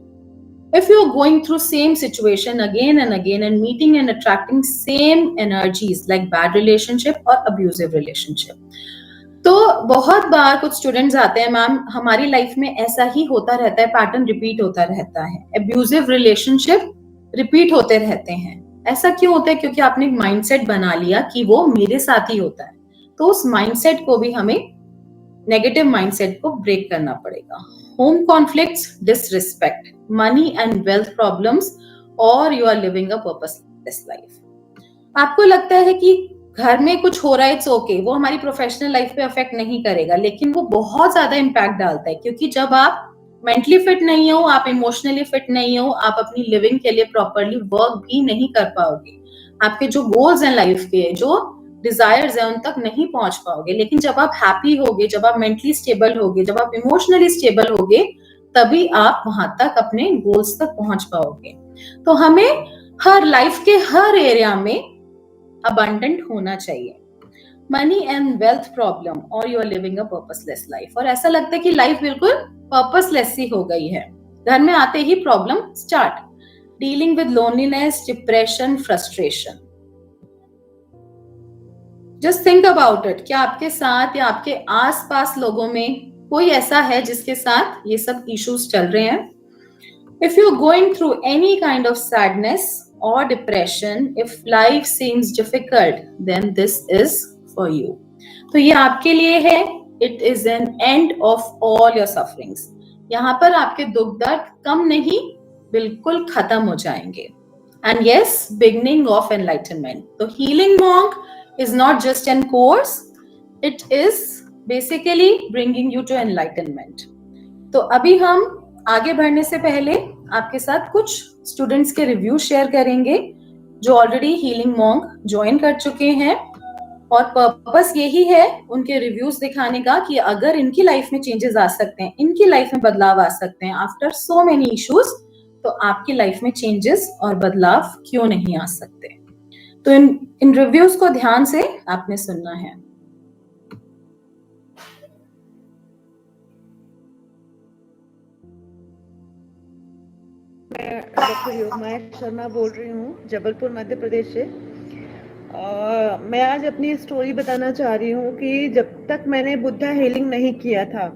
If you are going through same situation again and again and meeting and attracting same energies like bad relationship or abusive relationship, तो बहुत बार कुछ स्टूडेंट्स आते हैं, मैम हमारी लाइफ में ऐसा ही होता रहता है, पैटर्न रिपीट होता रहता है, एब्यूजिव रिलेशनशिप रिपीट होते रहते हैं। ऐसा क्यों होता है? क्योंकि आपने एक माइंडसेट बना लिया कि वो मेरे साथ ही होता है। तो उस माइंडसेट को भी हमें, नेगेटिव माइंडसेट को ब्रेक करना पड़ेगा। Home conflicts, disrespect, money and wealth problems, और you are living a purposeless life. आपको लगता है कि घर में कुछ हो रहा है, इट्स ओके, वो हमारी प्रोफेशनल लाइफ पे अफेक्ट नहीं करेगा, लेकिन वो बहुत ज्यादा इम्पैक्ट डालता है। क्योंकि जब आप मेंटली फिट नहीं हो, आप इमोशनली फिट नहीं हो, आप अपनी लिविंग के लिए प्रॉपरली वर्क भी नहीं कर पाओगे। आपके जो गोल्स हैं लाइफ के, जो डिजायर्स है उन तक नहीं पहुंच पाओगे। लेकिन जब आप हैप्पी होगे, जब आप मेंटली स्टेबल होगे, जब आप इमोशनली स्टेबल होगे, तभी आप वहां तक अपने गोल्स तक पहुंच पाओगे। तो हमें हर लाइफ के हर एरिया में अबंडेंट होना चाहिए। मनी एंड वेल्थ प्रॉब्लम और you are living a purposeless life. और ऐसा लगता है कि लाइफ बिल्कुल पर्पसलेस ही हो गई है। घर में आते ही problem start, dealing with loneliness, depression, frustration. Just think about it, क्या आपके साथ या आपके आसपास लोगों में कोई ऐसा है जिसके साथ ये सब इश्यूज चल रहे हैं? If you're going through any kind of sadness or depression, if life seems difficult, then this is for you. तो ये आपके लिए है। It is an end of all your sufferings. यहाँ पर आपके दुख दर्द कम नहीं, बिल्कुल खत्म हो जाएंगे। And yes, beginning of enlightenment. तो healing monk is not just an course, it is basically bringing you to enlightenment. तो अभी हम आगे बढ़ने से पहले आपके साथ कुछ स्टूडेंट्स के रिव्यू शेयर करेंगे जो ऑलरेडी हीलिंग मॉन्क ज्वाइन कर चुके हैं। और पर्पस यही है उनके रिव्यूज दिखाने का कि अगर इनकी लाइफ में चेंजेस आ सकते हैं, इनकी लाइफ में बदलाव आ सकते हैं आफ्टर सो मेनी इश्यूज, तो आपकी लाइफ में चेंजेस और बदलाव क्यों नहीं आ सकते। तो इन रिव्यूज को ध्यान से आपने सुनना है। मैं डॉक्टर योगमाया शर्मा बोल रही हूँ जबलपुर मध्य प्रदेश से। मैं आज अपनी स्टोरी बताना चाह रही हूँ कि जब तक मैंने बुद्धा हीलिंग नहीं किया था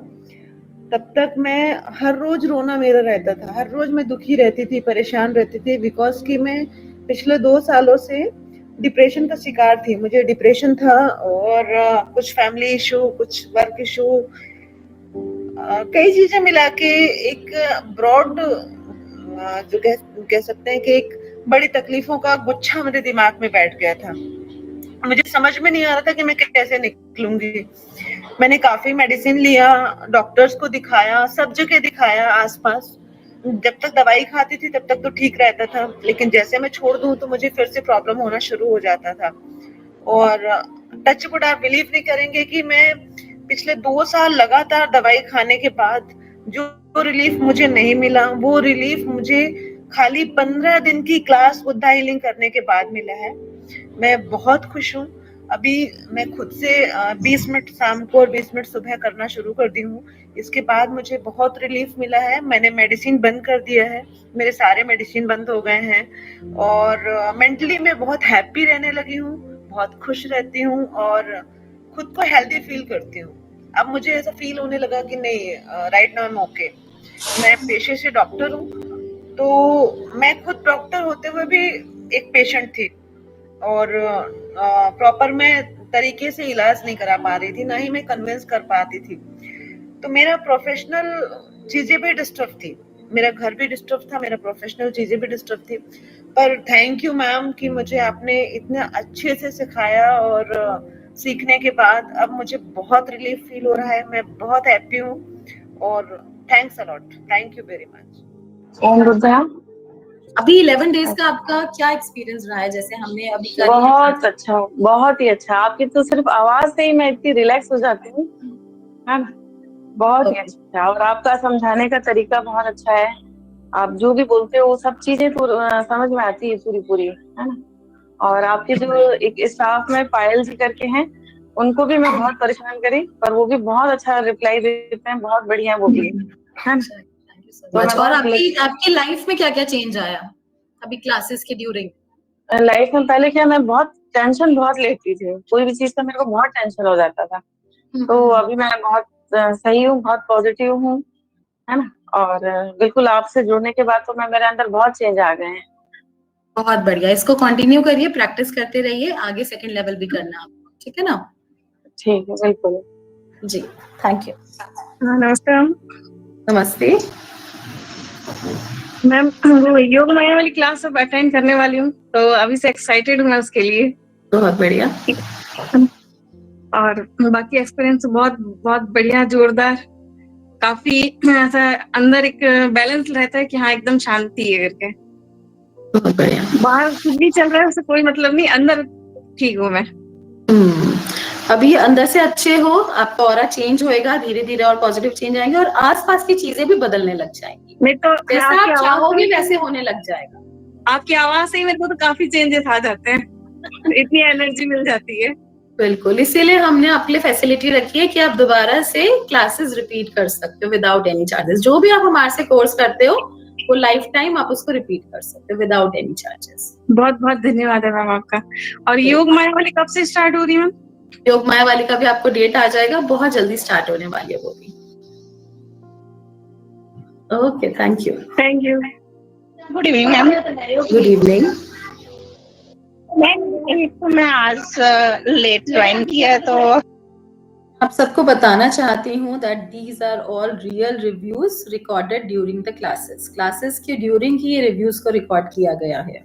तब तक मैं हर रोज रोना मेरा रहता था, हर रोज मैं दुखी रहती थी, परेशान रहती थी, बिकॉज कि मैं पिछले 2 सालों से डिप्रेशन का शिकार थी। मुझे डिप्रेशन था और कुछ फैमिली इशू, कुछ वर्क इशू, कई चीजें मिला के एक ब्रॉड जो कह सकते हैं कि एक बड़ी तकलीफों का गुच्छा मेरे दिमाग में बैठ गया था। मुझे समझ में नहीं आ रहा था कि मैं कैसे निकलूंगी। मैंने काफी मेडिसिन लिया, डॉक्टर्स को दिखाया, सब जगह दिखाया आसपास। जब तक दवाई खाती थी तब तक तो ठीक रहता था, लेकिन जैसे मैं छोड़ दूं तो मुझे फिर से प्रॉब्लम होना शुरू हो जाता था। और टच वुड, आप बिलीव नहीं करेंगे कि मैं पिछले 2 साल लगातार दवाई खाने के बाद जो रिलीफ मुझे नहीं मिला, वो रिलीफ मुझे खाली 15 दिन की क्लास बुद्धा हीलिंग करने के बाद मिला है। मैं बहुत खुश हूँ। अभी मैं खुद से 20 मिनट शाम को और 20 मिनट सुबह करना शुरू कर दी हूँ। इसके बाद मुझे बहुत रिलीफ मिला है। मैंने मेडिसिन बंद कर दिया है, मेरे सारे मेडिसिन बंद हो गए हैं और मेंटली मैं बहुत हैप्पी रहने लगी हूँ, बहुत खुश रहती हूँ और खुद को हेल्दी फील करती हूँ। अब मुझे ऐसा फील होने लगा कि नहीं, right now I am okay. मैं पेशे से डॉक्टर हूँ, तो मैं खुद डॉक्टर होते हुए भी एक पेशेंट थी और प्रॉपर मैं तरीके से इलाज नहीं करा पा रही थी, ना ही मैं कन्विंस कर पाती थी। तो मेरा प्रोफेशनल चीजें भी डिस्टर्ब थी, मेरा घर भी डिस्टर्ब था, मेरा प्रोफेशनल चीजें भी डिस्टर्ब थी। पर थैंक यू मैम कि मुझे आपने इतना अच्छे से सिखाया और सीखने के बाद अब मुझे बहुत रिलीफ फील हो रहा है। मैं बहुत हैप्पी हूँ और thanks a lot, thank you very much. ओम बुद्धा। अभी 11 डेज का आपका क्या एक्सपीरियंस रहा है? जैसे हमने अभी बहुत अच्छा, बहुत ही अच्छा। आपकी तो सिर्फ आवाज से ही मैं इतनी रिलैक्स हो जाती हूँ, है ना। बहुत ही अच्छा, और आपका समझाने का तरीका बहुत अच्छा है। आप जो भी बोलते हो वो सब चीजें समझ में आती है पूरी, है ना। और आपके जो एक स्टाफ में पायल जी करके हैं, उनको भी मैं बहुत परेशान करी, पर वो भी बहुत अच्छा रिप्लाई देते हैं, बहुत बढ़िया वो भी, है ना। और आपकी लाइफ में क्या क्या चेंज आया अभी क्लासेस के ड्यूरिंग? लाइफ में पहले क्या, मैं बहुत टेंशन बहुत लेती थी, कोई भी चीज का मेरे को बहुत टेंशन हो जाता था। तो अभी मैं बहुत सही हूँ, बहुत पॉजिटिव हूँ, है ना। और बिल्कुल आपसे जुड़ने के बाद तो मेरे अंदर बहुत चेंज आ गए हैं। बहुत बढ़िया, इसको कंटिन्यू करिए, प्रैक्टिस करते रहिए, आगे सेकंड लेवल भी करना आपको, ठीक है ना। ठीक है, बिल्कुल जी, थैंक यू। नमस्ते। नमस्ते मैम, योग माया वाली क्लास अब अटेंड करने वाली हूँ, तो अभी से एक्साइटेड हूँ मैं उसके लिए। बहुत बढ़िया। और बाकी एक्सपीरियंस बहुत बहुत बढ़िया, जोरदार। काफी ऐसा अंदर एक बैलेंस रहता है कि हाँ एकदम शांति है करके। बहुत बढ़िया। बाहर कुछ भी चल रहा है उससे कोई मतलब नहीं, अंदर ठीक हूँ मैं। अभी अंदर से अच्छे हो, आपका ऑरा चेंज होएगा धीरे धीरे और पॉजिटिव चेंज आएंगे और आसपास की चीजें भी बदलने लग जाएंगी। मैं तो जैसा आपकी आप आवाज चाहोगे से- वैसे होने लग जाएगा। आपकी आवाज से ही मेरे को तो काफी चेंजेस आ जाते हैं। इतनी एनर्जी मिल जाती है। बिल्कुल, इसीलिए हमने आपके लिए फैसिलिटी रखी है कि आप दोबारा से क्लासेस रिपीट कर सकते हो विदाउट एनी चार्जेस। जो भी आप हमारे से कोर्स करते हो वो लाइफ टाइम आप उसको रिपीट कर सकते हो विदाउट एनी चार्जेस। बहुत बहुत धन्यवाद है मैम आपका। और योग माया वाली कब से स्टार्ट हो रही है मैम? योग माया वाली का भी आपको डेट आ जाएगा, बहुत जल्दी स्टार्ट होने वाली है वो भी। Okay, thank you. Thank you. Good evening ma'am. Good evening. मैं आज लेट ज्वाइन किया तो आप सबको बताना चाहती हूँ that these are all real reviews recorded during the classes. Classes के ड्यूरिंग ही ये रिव्यूज को रिकॉर्ड किया गया है।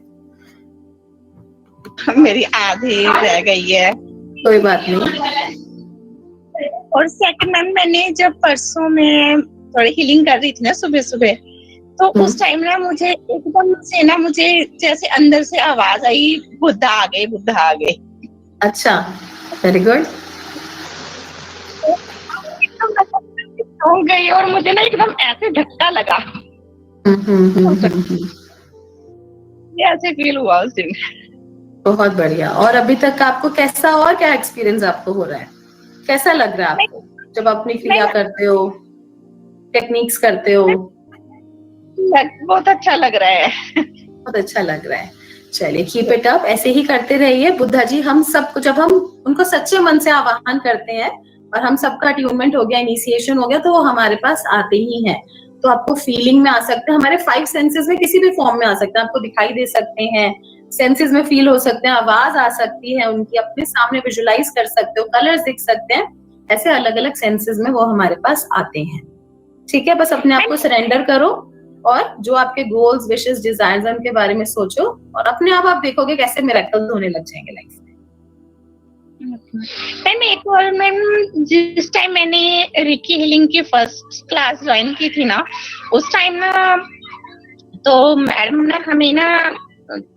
मेरी आधी रह गई है। कोई बात नहीं। और सेकंड मैम, मैंने जब परसों में थोड़ी हीलिंग कर रही थी ना सुबह सुबह, तो उस टाइम ना मुझे एकदम से ना मुझे जैसे अंदर से आवाज आई, बुद्धा आ गए, बुद्धा आ गए। अच्छा, वेरी गुड। हो गई और मुझे ना एकदम ऐसे झटका लगा। ये ऐसे फील हुआ उस दिन। बहुत बढ़िया। और अभी तक आपको कैसा और क्या एक्सपीरियंस आपको हो रहा है, कैसा लग रहा है आपको जब अपनी क्रिया करते हो, टेक्निक्स करते हो? बहुत अच्छा लग रहा है। बहुत अच्छा लग रहा है। चलिए, कीप इट अप, ऐसे ही करते रहिए। बुद्धा जी हम सबको, जब हम उनको सच्चे मन से आह्वान करते हैं और हम सबका ट्यूनमेंट हो गया, इनिशिएशन हो गया, तो वो हमारे पास आते ही हैं। तो आपको फीलिंग में आ सकते हैं, हमारे 5 सेंसेस में किसी भी फॉर्म में आ सकते हैं। आपको दिखाई दे सकते हैं, सेंसेस में फील हो सकते हैं, आवाज आ सकती है उनकी, अपने सामने विजुलाइज कर सकते हो, कलर्स दिख सकते हैं। ऐसे अलग अलग सेंसेस में वो हमारे पास आते हैं। ठीक है, बस अपने आप को सरेंडर करो और जो आपके गोल्स, विशेस, डिजायर्स हैं उनके बारे में सोचो और अपने आप देखोगे कैसे मिरेकल्स होने लग जाएंगे लाइफ में। मैम एक और मैम, जिस टाइम मैंने रिकी हीलिंग की फर्स्ट क्लास ज्वाइन की थी ना, उस टाइम ना तो मैडम ना हमें ना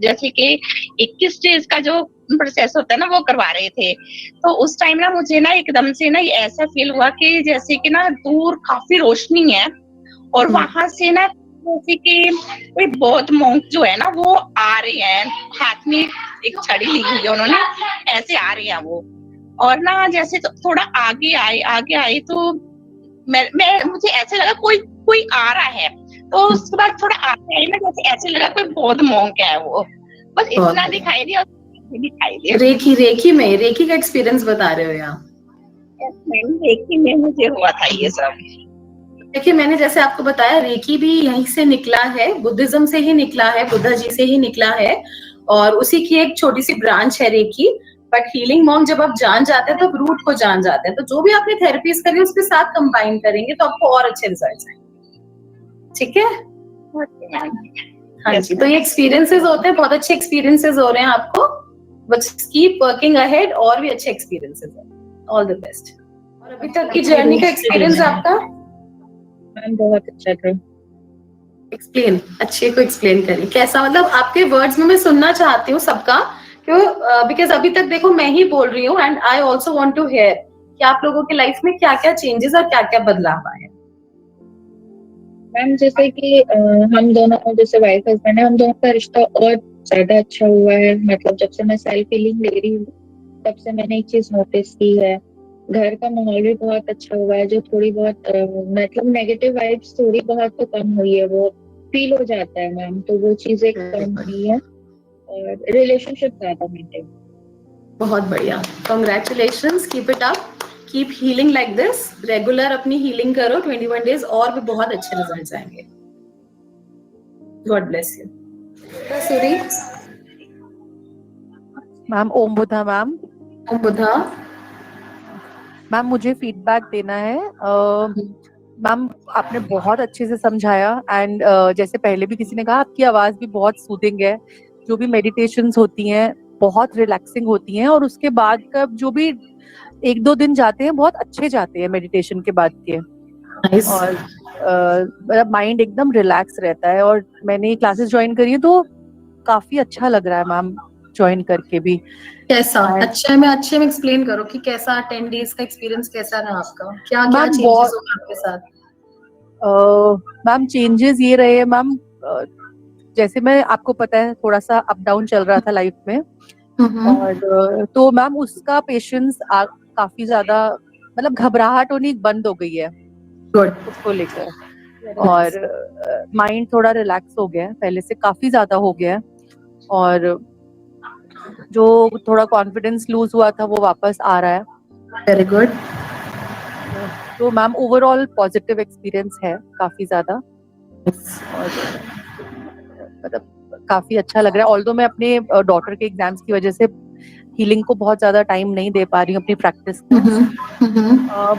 जैसे कि 21 डेज का जो प्रोसेस होता है ना वो करवा रहे थे। तो उस टाइम ना मुझे ना एकदम से ना ऐसा फील हुआ कि जैसे कि ना दूर काफी रोशनी है और वहां से ना जैसे कि कोई बौद्ध मॉन्क जो है ना वो आ रहे हैं, हाथ में एक छड़ी ली हुई है उन्होंने, ऐसे आ रहे हैं वो। और ना जैसे तो थोड़ा आगे आए तो मैं मुझे ऐसे लगा कोई आ रहा है। तो उसके बाद थोड़ा आगे आई ना, जैसे ऐसे लगा कोई बौद्ध मॉन्क है वो, बस इतना दिखाई दिया रेकी का एक्सपीरियंस बता रहे हो यहाँ? रेकी में मुझे हुआ था ये सब। देखिए, मैंने जैसे आपको बताया, रेकी भी यहीं से निकला है, बुद्धिज्म से ही निकला है, बुद्धा जी से ही निकला है और उसी की एक छोटी सी ब्रांच है रेकी। बट हीलिंग मॉन्क जब आप जान जाते हैं तो रूट को जान जाते हैं, तो जो भी आपने थेरेपीज करी उसके साथ कंबाइन करेंगे तो आपको और अच्छे रिजल्ट्स आएंगे। ठीक है? हाँ जी, तो ये एक्सपीरियंसेस होते हैं, बहुत अच्छे एक्सपीरियंसेस हो रहे हैं आपको, बस कीप वर्किंग अहेड, और भी अच्छे एक्सपीरियंसेस हैं। All the best. और अभी तक की जर्नी का एक्सपीरियंस आपका? मैम बहुत अच्छा था। एक्सप्लेन, अच्छे को एक्सप्लेन करिए कैसा, मतलब आपके वर्ड्स में मैं सुनना चाहती हूँ सबका, क्यों? बिकॉज अभी तक देखो मैं ही बोल रही हूँ and I also want to hear कि आप लोगों की लाइफ में क्या क्या चेंजेस और क्या क्या बदलाव आए। मैम जैसे कि हम दोनों, जैसे वाइफ हस्बैंड है, हम दोनों का रिश्ता और ज्यादा अच्छा हुआ है। मतलब जब से मैं सेल्फ हीलिंग ले रही हूँ तब से मैंने एक चीज नोटिस की है, घर का माहौल भी बहुत अच्छा हुआ है। जो थोड़ी बहुत मतलब नेगेटिव वाइब्स थोड़ी बहुत तो कम हुई है, वो फील हो जाता है मैम, तो वो चीजें कम हुई है और रिलेशनशिप ज्यादा मेंटेन। बहुत बढ़िया, congratulations, keep it up, keep healing like this, regular अपनी हीलिंग करो 21 डेज और भी बहुत अच्छे रिजल्ट्स आएंगे। God bless you. सुरी मैम, ओम बुद्धा मैम। ओम बुद्धा मैम, मुझे फीडबैक देना है। मैम आपने बहुत अच्छे से समझाया एंड जैसे पहले भी किसी ने कहा, आपकी आवाज भी बहुत सूदिंग है। जो भी मेडिटेशंस होती हैं बहुत रिलैक्सिंग होती हैं और उसके बाद का जो भी 1-2 दिन जाते हैं बहुत अच्छे जाते हैं मेडिटेशन के बाद के। nice. और मेरा माइंड एकदम रिलैक्स रहता है और मैंने क्लासेस ज्वाइन करी है तो काफी अच्छा लग रहा है मैम। ज्वाइन करके भी। कैसा And- अच्छे में एक्सप्लेन करो कि कैसा 10 डेज का एक्सपीरियंस कैसा रहा आपका, क्या क्या मैम, चेंजेस हुए आपके साथ? मैम चेंजेस ये रहे मैम, जैसे मैं, आपको पता है थोड़ा सा अप डाउन चल रहा था लाइफ में, और तो मैम उसका पेशेंस काफी ज्यादा, मतलब घबराहट होनी बंद हो गई है गुड। उसको लेकर, और माइंड थोड़ा रिलैक्स हो गया है, पहले से काफी ज्यादा हो गया है, और जो थोड़ा कॉन्फिडेंस लूज हुआ था वो वापस आ रहा है। Very good. तो मैम ओवरऑल पॉजिटिव एक्सपीरियंस है काफी ज्यादा, और मतलब काफी अच्छा लग रहा है। ऑल्दो मैं अपने डॉटर के एग्जाम्स की वजह से हीलिंग को बहुत ज्यादा टाइम नहीं दे पा रही हूँ अपनी प्रैक्टिस में,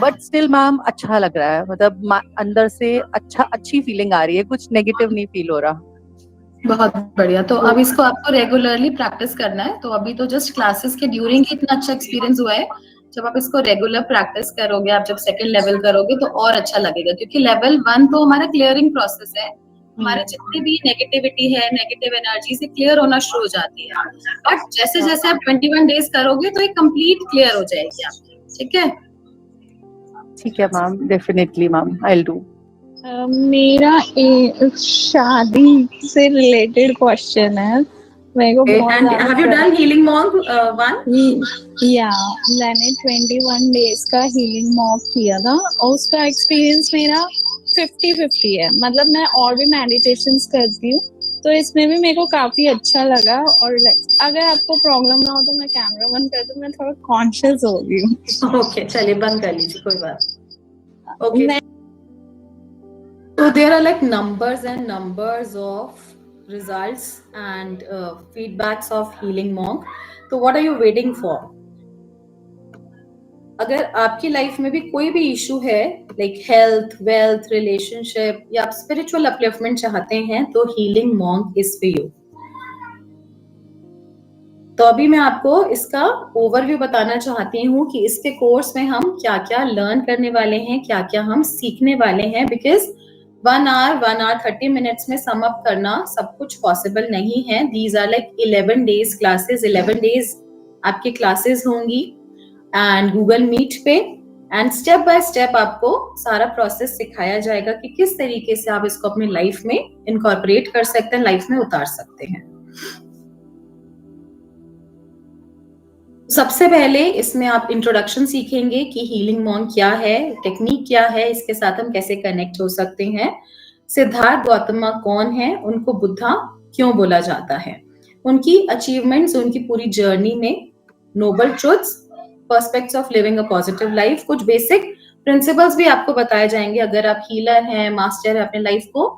बट स्टिल मैम अच्छा लग रहा है, मतलब अंदर से अच्छी फीलिंग आ रही है, कुछ नेगेटिव नहीं फील हो रहा। बहुत बढ़िया। तो अब इसको आपको रेगुलरली प्रैक्टिस करना है। तो अभी तो जस्ट क्लासेस के ड्यूरिंग ही इतना अच्छा एक्सपीरियंस हुआ है, जब आप इसको रेगुलर प्रैक्टिस करोगे, आप जब सेकंड लेवल करोगे तो और अच्छा लगेगा, क्योंकि लेवल 1 तो हमारा क्लियरिंग प्रोसेस है, हमारे जितनी भी नेगेटिविटी है, नेगेटिव एनर्जी से क्लियर होना शुरू हो जाती है, बट जैसे जैसे आप 21 डेज करोगे तो एक कंप्लीट क्लियर हो जाएगी आपकी। ठीक है? ठीक है ma'am, definitely ma'am, I will do. मेरा शादी से रिलेटेड क्वेश्चन है। मेरे को बहुत And have you done healing monk 1? या मैंने 21 डेज का healing monk किया था, और उसका एक्सपीरियंस मेरा 50-50 है। मतलब मैं और भी मेडिटेशंस करती हूँ, तो इसमें भी मेरे को काफी अच्छा लगा और रिलैक्स। अगर आपको प्रॉब्लम ना हो तो मैं कैमरा बंद कर दूं, मैं थोड़ा कॉन्शियस हो गई हूँ। ओके, चलिए बंद कर लीजिए, कोई बात। Okay, so there are like numbers and numbers of results and feedbacks of healing monk. So what are you waiting for? अगर आपकी लाइफ में भी कोई भी इशू है, लाइक हेल्थ, वेल्थ, रिलेशनशिप, या आप स्पिरिचुअल अपलिफ्टमेंट चाहते हैं, तो healing monk is for you. तो अभी मैं आपको इसका ओवरव्यू बताना चाहती हूँ कि इसके कोर्स में हम क्या क्या लर्न करने वाले हैं, क्या क्या हम सीखने वाले हैं, बिकॉज 1 hour 30 minutes में सम अप करना सब कुछ पॉसिबल नहीं है। These are like 11 days classes, 11 days आपकी क्लासेस होंगी एंड गूगल मीट पे, एंड स्टेप बाय स्टेप आपको सारा प्रोसेस सिखाया जाएगा कि किस तरीके से आप इसको अपनी लाइफ में इनकॉर्पोरेट कर सकते हैं, लाइफ में उतार सकते हैं। सबसे पहले इसमें आप इंट्रोडक्शन सीखेंगे कि हीलिंग मॉन्क क्या है, टेक्निक क्या है, इसके साथ हम कैसे कनेक्ट हो सकते हैं, सिद्धार्थ गौतम कौन है, उनको बुद्धा क्यों बोला जाता है, उनकी अचीवमेंट्स, उनकी पूरी जर्नी में noble truths, prospects of living a positive life, कुछ बेसिक प्रिंसिपल्स भी आपको बताए जाएंगे। अगर आप हीलर हैं, मास्टर है, अपने लाइफ को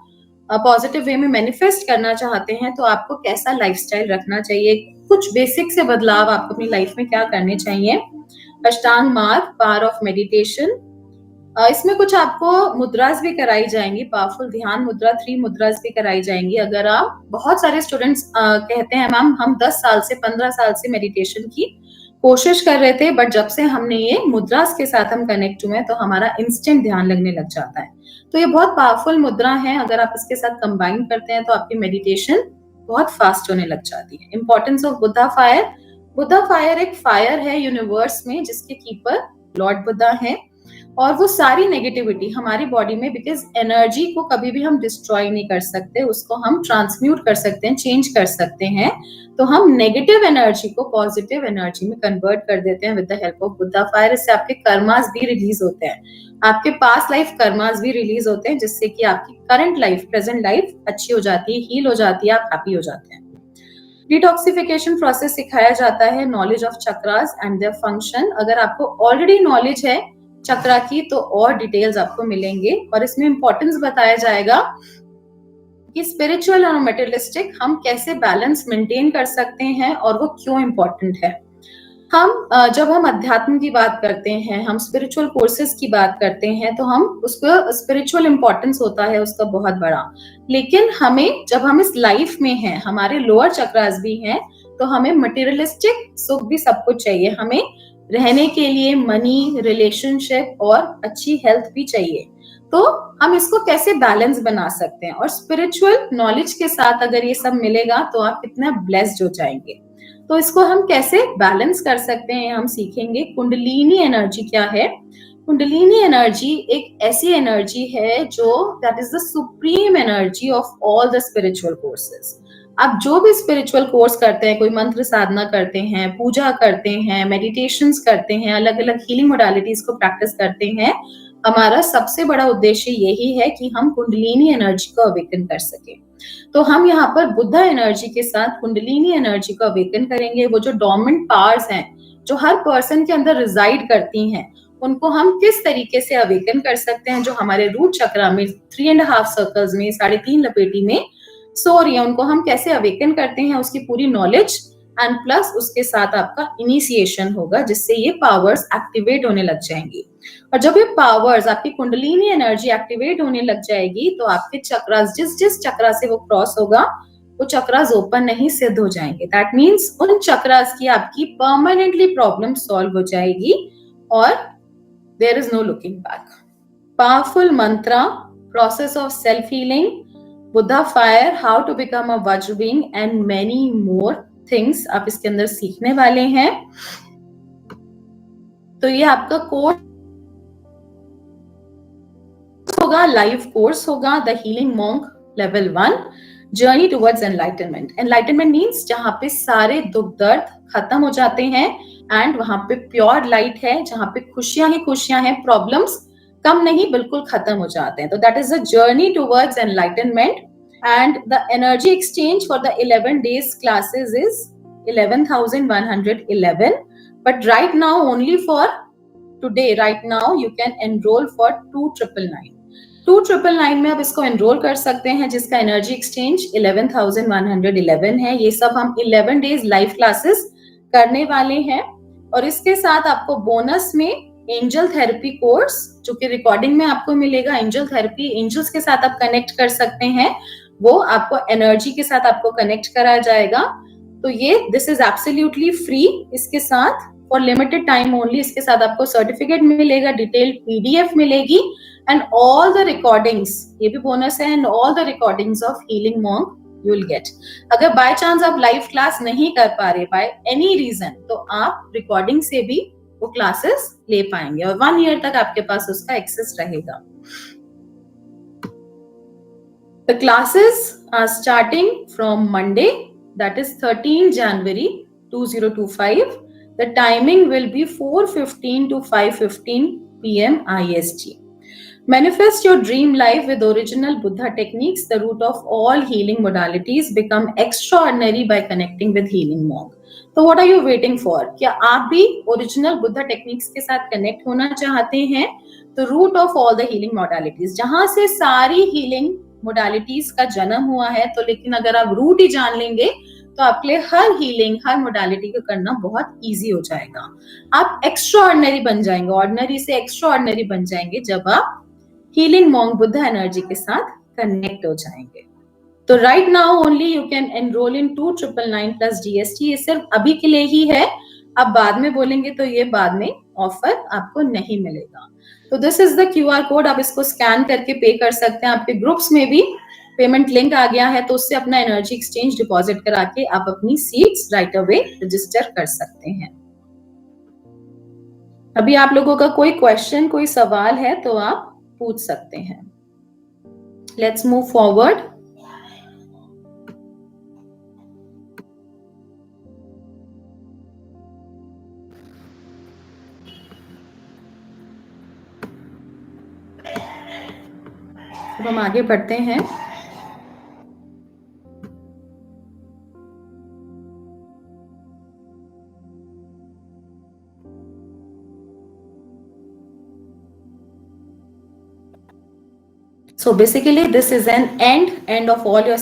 पॉजिटिव वे में मैनिफेस्ट करना चाहते हैं, तो आपको कैसा लाइफस्टाइल रखना चाहिए, कुछ बेसिक से बदलाव आपको अपनी लाइफ में क्या करने चाहिए, अष्टांग मार्ग, पावर ऑफ मेडिटेशन, इसमें कुछ आपको मुद्रास भी कराई जाएंगी, पावरफुल ध्यान मुद्रा, 3 मुद्रास भी कराई जाएंगी। अगर आप, बहुत सारे स्टूडेंट्स कहते हैं मैम हम 10 साल से 15 साल से मेडिटेशन की कोशिश कर रहे थे, बट जब से हमने ये मुद्रास के साथ हम कनेक्ट हुए तो हमारा इंस्टेंट ध्यान लगने लग जाता है। तो ये बहुत पावरफुल मुद्रा है, अगर आप इसके साथ कंबाइन करते हैं तो आपकी मेडिटेशन बहुत फास्ट होने लग जाती है। Importance of Buddha fire, Buddha fire एक फायर है यूनिवर्स में जिसके कीपर लॉर्ड बुद्धा है, और वो सारी नेगेटिविटी हमारी बॉडी में, बिकॉज एनर्जी को कभी भी हम डिस्ट्रॉय नहीं कर सकते, उसको हम ट्रांसम्यूट कर सकते हैं, चेंज कर सकते हैं। तो हम नेगेटिव एनर्जी को पॉजिटिव एनर्जी में कन्वर्ट कर देते हैं with the help of Buddha fire. इससे आपके कर्मास भी रिलीज होते हैं, आपके पास्ट लाइफ कर्मास भी रिलीज होते हैं, जिससे कि आपकी करंट लाइफ, प्रेजेंट लाइफ अच्छी हो जाती है, हील हो जाती है, आप हैप्पी हो जाते हैं। डिटॉक्सिफिकेशन प्रोसेस सिखाया जाता है, knowledge of chakras and their function. अगर आपको ऑलरेडी नॉलेज है चक्रा की तो और डिटेल्स आपको मिलेंगे, और इसमें इंपॉर्टेंस बताया जाएगा कि स्पिरिचुअल और मेटेरियलिस्टिक हम कैसे बैलेंस मेंटेन कर सकते हैं और वो क्यों इंपॉर्टेंट है। हम जब हम अध्यात्म की बात करते हैं, हम स्पिरिचुअल कोर्सेज की बात करते हैं, तो हम उसको स्पिरिचुअल इंपॉर्टेंस होता है उसका बहुत बड़ा, लेकिन हमें जब हम इस लाइफ में हैं, हमारे लोअर चक्रास भी हैं, तो हमें मटेरियलिस्टिक सुख भी सब कुछ चाहिए, हमें रहने के लिए मनी, रिलेशनशिप और अच्छी हेल्थ भी चाहिए। तो हम इसको कैसे बैलेंस बना सकते हैं, और स्पिरिचुअल नॉलेज के साथ अगर ये सब मिलेगा तो आप कितना ब्लेस्ड हो जाएंगे। तो इसको हम कैसे बैलेंस कर सकते हैं हम सीखेंगे। कुंडलिनी एनर्जी क्या है? कुंडलिनी एनर्जी एक ऐसी एनर्जी है जो that is the supreme energy of all the spiritual courses. आप जो भी स्पिरिचुअल कोर्स करते हैं, कोई मंत्र साधना करते हैं, पूजा करते हैं, मेडिटेशंस करते हैं, अलग अलग हीलिंग मोडालिटीज को प्रैक्टिस करते हैं, हमारा सबसे बड़ा उद्देश्य यही है कि हम कुंडलिनी एनर्जी को अवेकन कर सके। तो हम यहाँ पर बुद्धा एनर्जी के साथ कुंडलिनी एनर्जी को अवेकन करेंगे। वो जो डोर्मेंट पावर्स हैं जो हर पर्सन के अंदर रिजाइड करती हैं, उनको हम किस तरीके से अवेकन कर सकते हैं, जो हमारे रूट चक्रा में 3.5 सर्कल्स में 3.5 लपेटी में सो रही है, उनको हम कैसे अवेकन करते हैं, उसकी पूरी नॉलेज एंड प्लस उसके साथ आपका इनिशिएशन होगा, जिससे ये पावर्स एक्टिवेट होने लग जाएंगी। और जब ये पावर्स, आपकी कुंडलिनी एनर्जी एक्टिवेट होने लग जाएगी तो आपके चक्रास, जिस जिस चक्रा से वो क्रॉस होगा वो चक्रास ओपन नहीं सिद्ध हो जाएंगे। दैट मीन्स उन चक्रास की आपकी परमानेंटली प्रॉब्लम सॉल्व हो जाएगी और there is no looking back. Powerful mantra, process of self healing, Buddha fire, how to become a vajra being and many more things आप इसके अंदर सीखने वाले हैं। तो ये आपका कोर्स होगा, लाइव कोर्स होगा, the healing monk level 1, journey towards enlightenment. Enlightenment means जहां पे सारे दुख दर्द खत्म हो जाते हैं एंड वहां पे प्योर लाइट है, जहां पे खुशियां ही खुशियां हैं, प्रॉब्लम्स कम नहीं बिल्कुल खत्म हो जाते हैं। तो that is the journey towards enlightenment and the energy exchange for the 11 days classes is 11,111, but right now only for today, right now you can enroll for 2,999। 2,999 में आप इसको एनरोल कर सकते हैं, जिसका एनर्जी एक्सचेंज 11,111 है। ये सब हम 11 days लाइव क्लासेस करने वाले हैं और इसके साथ आपको बोनस में एंजल थेरेपी कोर्स, जो कि रिकॉर्डिंग में आपको मिलेगा। एंजल थेरेपी, एंजल्स के साथ आप कनेक्ट कर सकते हैं, वो आपको एनर्जी के साथ आपको कनेक्ट कराया जाएगा। तो ये दिस इज एब्सोल्युटली फ्री। इसके साथ फॉर लिमिटेड टाइम ओनली इसके साथ आपको सर्टिफिकेट मिलेगा, डिटेल्ड पीडीएफ मिलेगी एंड ऑल द रिकॉर्डिंग्स, ये भी बोनस है, and all the recordings of healing monk you will get. अगर बाय चांस आप लाइव क्लास नहीं कर पा रहे बाय एनी रीजन, तो आप रिकॉर्डिंग से भी वो क्लासेस ले पाएंगे और 1 year तक आपके पास उसका एक्सेस रहेगा। The classes are starting from Monday, that is 13 January 2025. The timing will be 4:15 to 5:15 p.m. IST. Manifest your dream life with original Buddha techniques. The root of all healing modalities become extraordinary by connecting with healing monk. तो what are you waiting for? क्या आप भी original Buddha techniques के साथ connect होना चाहते हैं? तो root of all the healing modalities, जहां से सारी हीलिंग मोडालिटीज का जन्म हुआ है, तो लेकिन अगर आप रूट ही जान लेंगे तो आपके लिए हर हीलिंग, हर मोडालिटी को करना बहुत इजी हो जाएगा। आप एक्स्ट्राऑर्डिनरी बन जाएंगे, ऑर्डिनरी से एक्स्ट्राऑर्डिनरी बन जाएंगे जब आप हीलिंग मॉन्क बुद्धा एनर्जी के साथ कनेक्ट हो जाएंगे। तो right now only you can enrol in 2,999 plus GST. ये सिर्फ अभी के लिए ही है, अब बाद में बोलेंगे तो ये बाद में ऑफर आपको नहीं मिलेगा। तो this is the QR code, आप इसको स्कैन करके पे कर सकते हैं। आपके ग्रुप्स में भी पेमेंट लिंक आ गया है, तो उससे अपना एनर्जी एक्सचेंज डिपॉजिट करा के आप अपनी सीट्स राइट अवे रजिस्टर कर सकते हैं। अभी आप लोगों का कोई क्वेश्चन, कोई सवाल है तो आप पूछ सकते हैं। Let's move forward. अब हम आगे बढ़ते हैं। So basically this is an end of all your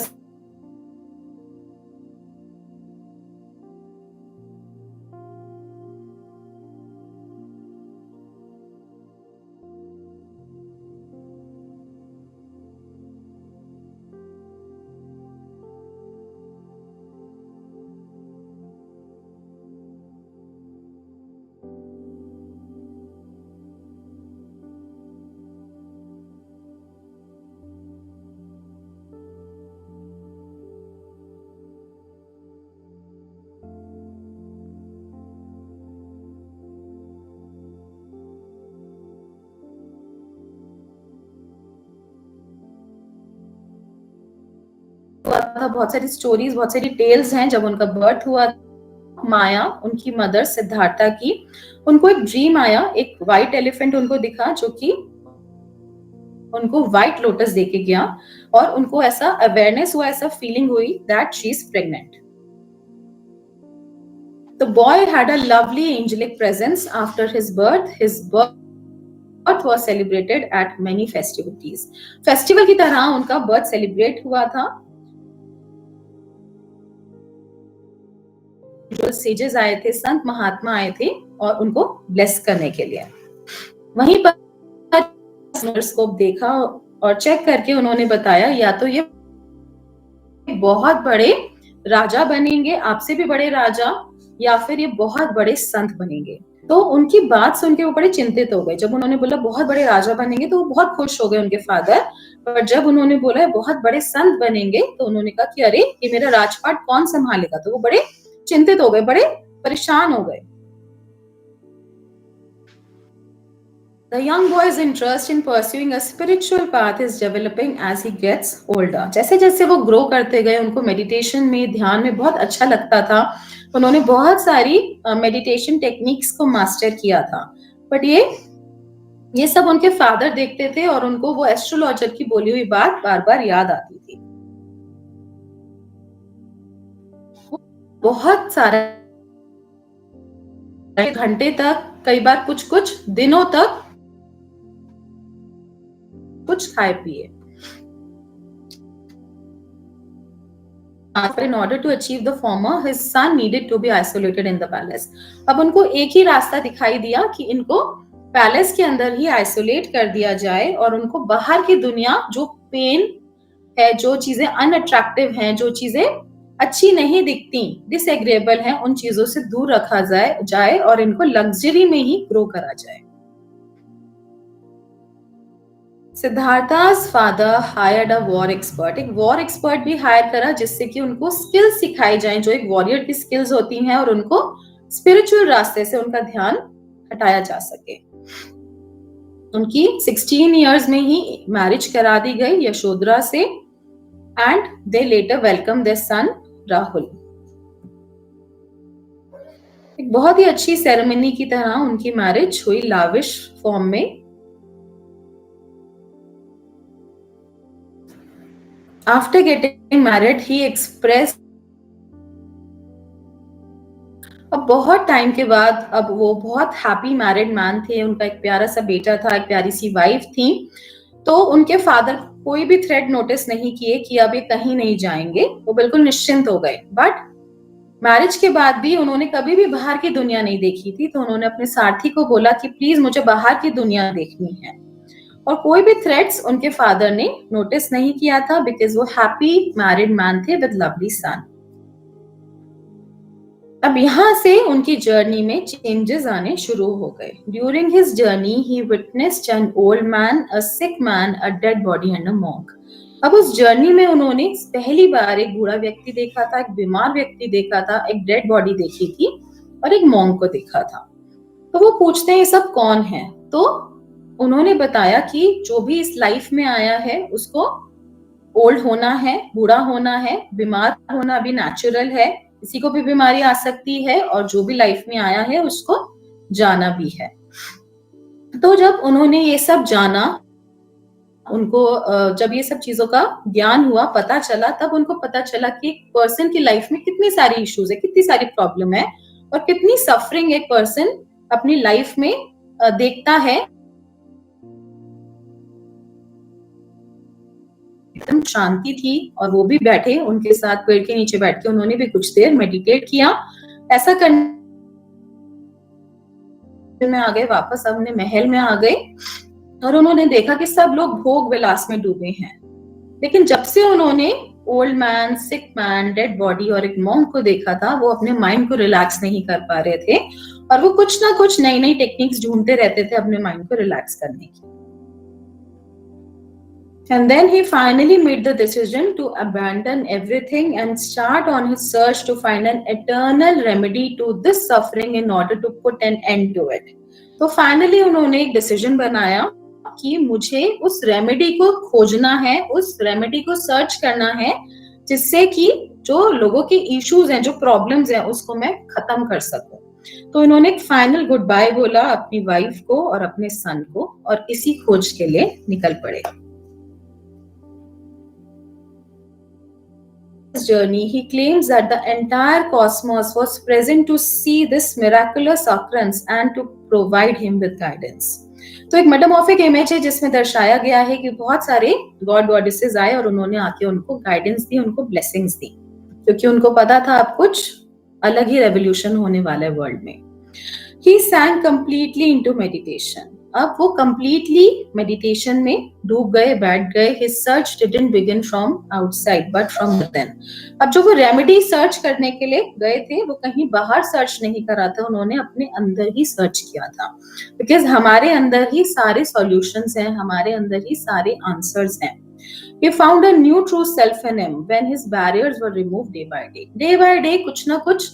हुआ था, बहुत सारी स्टोरीज, बहुत सारी टेल्स हैं। जब उनका बर्थ हुआ, माया उनकी मदर सिद्धार्था की, उनको एक ड्रीम आया, एक व्हाइट एलिफेंट उनको दिखा जो कि उनको व्हाइट लोटस देके गया, और उनको ऐसा अवेयरनेस हुआ, ऐसा फीलिंग हुई that she is pregnant. The boy had a lovely angelic presence after his birth. His birth was celebrated at many festivities. Festival की तरह उनका बर्थ सेलिब्रेट हुआ था. जो सेजेस आए थे, संत महात्मा आए थे और उनको ब्लेस करने के लिए. वहीं पर स्कोप देखा और चेक करके उन्होंने बताया या तो ये बहुत बड़े राजा बनेंगे, आपसे भी बड़े राजा, या फिर ये बहुत बड़े संत बनेंगे. तो उनकी बात सुन के वो बड़े चिंतित हो गए. जब उन्होंने बोला बहुत बड़े राजा बनेंगे तो वो बहुत खुश हो गए उनके फादर. पर जब उन्होंने बोला बहुत बड़े संत बनेंगे तो उन्होंने कहा कि अरे ये मेरा राजपाट कौन संभालेगा. तो वो बड़े चिंतित हो गए, बड़े परेशान हो गए. The young boy's interest in pursuing a spiritual path is developing as he gets older. जैसे जैसे वो ग्रो करते गए, उनको मेडिटेशन में, ध्यान में बहुत अच्छा लगता था. उन्होंने बहुत सारी मेडिटेशन टेक्निक्स को मास्टर किया था. बट ये सब उनके फादर देखते थे और उनको वो एस्ट्रोलॉजर की बोली हुई बात बार बार याद आती थी. बहुत सारे घंटे तक, कई बार कुछ दिनों तक कुछ खाए पिए. In order to achieve the former, his son needed to be isolated in the palace. अब उनको एक ही रास्ता दिखाई दिया कि इनको पैलेस के अंदर ही आइसोलेट कर दिया जाए और उनको बाहर की दुनिया, जो पेन है, जो चीजें अनअट्रैक्टिव हैं, जो चीजें अच्छी नहीं दिखती, डिसएग्रेबल हैं, उन चीजों से दूर रखा जाए और इनको लग्जरी में ही ग्रो करा जाए. सिद्धार्था's father hired a war expert. एक वॉर एक्सपर्ट भी हायर करा जिससे कि उनको स्किल्स सिखाई जाए, जो एक वॉरियर की स्किल्स होती हैं, और उनको स्पिरिचुअल रास्ते से उनका ध्यान हटाया जा सके. उनकी 16 इयर्स में ही मैरिज करा दी गई यशोधरा से, and they later welcome their son Rahul. एक बहुत ही अच्छी सेरेमनी की तरह उनकी मैरिज हुई, लाविश फॉर्म में. After getting married, he expressed, अब बहुत टाइम के बाद, अब वो बहुत हैप्पी मैरिड मैन थे. उनका एक प्यारा सा बेटा था, एक प्यारी सी वाइफ थी. तो उनके फादर कोई भी थ्रेट नोटिस नहीं किए कि अब ये कहीं नहीं जाएंगे. वो बिल्कुल निश्चिंत हो गए. बट मैरिज के बाद भी उन्होंने कभी भी बाहर की दुनिया नहीं देखी थी. तो उन्होंने अपने सारथी को बोला कि प्लीज मुझे बाहर की दुनिया देखनी है. और कोई भी थ्रेट्स उनके फादर ने नोटिस नहीं किया था, बिकॉज वो हैप्पी मैरिड मैन थे विद लवली सन. अब यहाँ से उनकी जर्नी में चेंजेस आने शुरू हो गए. During his journey he witnessed an old man, a sick man, a dead body and a monk. अब उस जर्नी में उन्होंने पहली बार एक बूढ़ा व्यक्ति देखा था, एक बीमार व्यक्ति देखा था, एक डेड बॉडी देखी थी और एक मॉन्क को देखा था. तो वो पूछते हैं ये सब कौन है. तो उन्होंने बताया कि जो भी इस लाइफ में आया है उसको ओल्ड होना है, बूढ़ा होना है, बीमार होना भी नेचुरल है, किसी को भी बीमारी आ सकती है, और जो भी लाइफ में आया है उसको जाना भी है. तो जब उन्होंने ये सब जाना, उनको जब ये सब चीजों का ज्ञान हुआ, पता चला, तब उनको पता चला कि एक पर्सन की लाइफ में कितनी सारी इश्यूज है, कितनी सारी प्रॉब्लम है, और कितनी सफरिंग एक पर्सन अपनी लाइफ में देखता है. एकदम शांति थी और वो भी बैठे उनके साथ पेड़ के नीचे बैठ के उन्होंने भी कुछ देर मेडिटेट किया. ऐसा करने में आ गए, वापस अपने महल में आ गए और उन्होंने देखा कि सब लोग भोग विलास में डूबे हैं. लेकिन जब से उन्होंने ओल्ड मैन, सिक मैन, डेड बॉडी और एक मॉन्क को देखा था, वो अपने माइंड को रिलैक्स नहीं कर पा रहे थे और वो कुछ ना कुछ नई नई टेक्निक्स ढूंढते रहते थे अपने माइंड को रिलैक्स करने की. And then he finally made the decision to abandon everything and start on his search to find an eternal remedy to this suffering in order to put an end to it. तो finally उन्होंने एक decision बनाया कि मुझे उस remedy को खोजना है, उस रेमेडी को सर्च करना है जिससे कि जो लोगों के इश्यूज हैं, जो प्रॉब्लम्स हैं, उसको मैं खत्म कर सकूं। तो इन्होंने एक फाइनल गुड बाय बोला अपनी वाइफ को और अपने सन को, और इसी खोज के लिए निकल पड़े। Journey, he claims that the entire cosmos was present to see this miraculous occurrence and to provide him with guidance. तो एक मेटामॉर्फिक इमेज है जिसमें दर्शाया गया है कि बहुत सारे गॉड गॉडेसेस आए और उन्होंने आके उनको गाइडेंस दी, उनको ब्लेसिंग्स दी, क्योंकि उनको पता था अब कुछ अलग ही रेवोल्यूशन होने वाला है वर्ल्ड में। He sank completely into meditation. अब वो completely meditation में डूब गए, बैठ गए। His search didn't begin from outside but from within. अब जो वो रेमेडी सर्च करने के लिए गए थे, वो कहीं बाहर सर्च नहीं करा था, उन्होंने अपने अंदर ही सर्च किया था। बिकॉज हमारे अंदर ही सारे सॉल्यूशंस हैं, हमारे अंदर ही सारे आंसर्स हैं। He found a new true self in him when his barriers were removed day by day. Day by day कुछ ना कुछ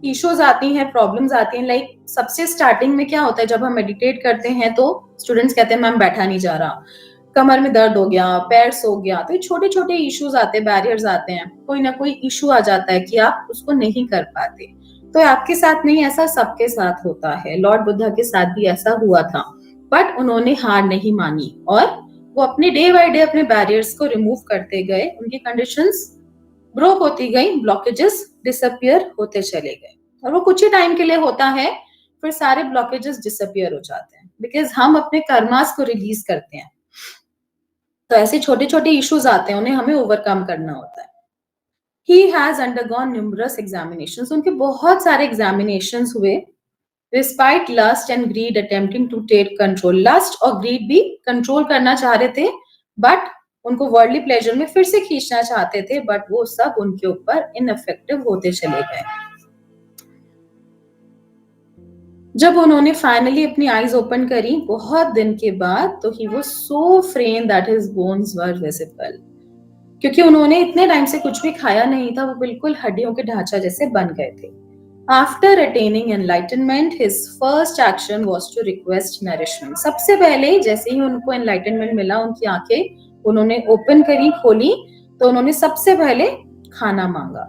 इश्यूज आती हैं, प्रॉब्लम्स आती हैं। लाइक सबसे स्टार्टिंग में क्या होता है, जब हम मेडिटेट करते हैं तो स्टूडेंट्स कहते हैं मैम बैठा नहीं जा रहा, कमर में दर्द हो गया, पैर सो गया। तो ये छोटे छोटे इश्यूज आते हैं, बैरियर्स आते हैं, कोई ना कोई इशू आ जाता है कि आप उसको नहीं कर पाते। तो आपके साथ नहीं, ऐसा सबके साथ होता है। लॉर्ड बुद्धा के साथ भी ऐसा हुआ था, बट उन्होंने हार नहीं मानी और वो अपने डे बाय डे अपने बैरियर्स को रिमूव करते गए। उनकी कंडीशंस ब्रोक होती गई, ब्लॉकेजेस डिसअपियर होते चले गए, और वो कुछ ही टाइम के लिए होता है, फिर सारे ब्लॉकेजेस डिसअपियर हो जाते हैं, बिकॉज हम अपने कर्मास को रिलीज करते हैं। तो ऐसे छोटे छोटे इश्यूज आते हैं, उन्हें हमें ओवरकम करना होता है। He has undergone numerous examinations. उनके बहुत सारे examinations हुए, despite lust and greed attempting to take control. Lust और greed भी कंट्रोल करना चाह रहे थे, बट उनको वर्ल्डली प्लेजर में फिर से खींचना चाहते थे, बट वो सब उनके ऊपर इनइफेक्टिव होते चले गए। जब उन्होंने फाइनली अपनी आईज ओपन करी बहुत दिन के बाद, तो he was so frail that his bones were visible, क्योंकि उन्होंने इतने टाइम से कुछ भी खाया नहीं था, वो बिल्कुल हड्डियों के ढांचा जैसे बन गए थे। After attaining enlightenment, his first action was to request nourishment. सबसे पहले जैसे ही उनको एनलाइटनमेंट मिला, उनकी आंखें उन्होंने ओपन करी, खोली, तो उन्होंने सबसे पहले खाना मांगा।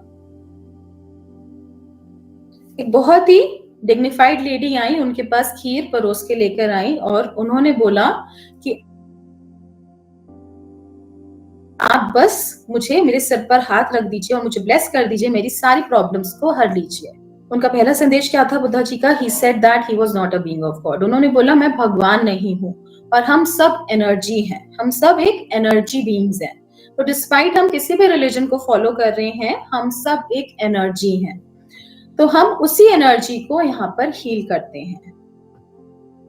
एक बहुत ही डिग्निफाइड लेडी आई, उनके पास खीर परोस के लेकर आई और उन्होंने बोला कि आप बस मुझे मेरे सिर पर हाथ रख दीजिए और मुझे ब्लेस कर दीजिए, मेरी सारी प्रॉब्लम्स को हर लीजिए। उनका पहला संदेश क्या था बुद्धा जी का? He said that he was not a being of God. उन्होंने बोला मैं भगवान नहीं हूँ और हम सब एनर्जी हैं, हम सब एक एनर्जी बीइंग्स हैं। तो डिस्पाइट हम किसी भी रिलीजन को फॉलो कर रहे हैं, हम सब एक एनर्जी हैं। तो हम उसी एनर्जी को यहाँ पर हील करते हैं।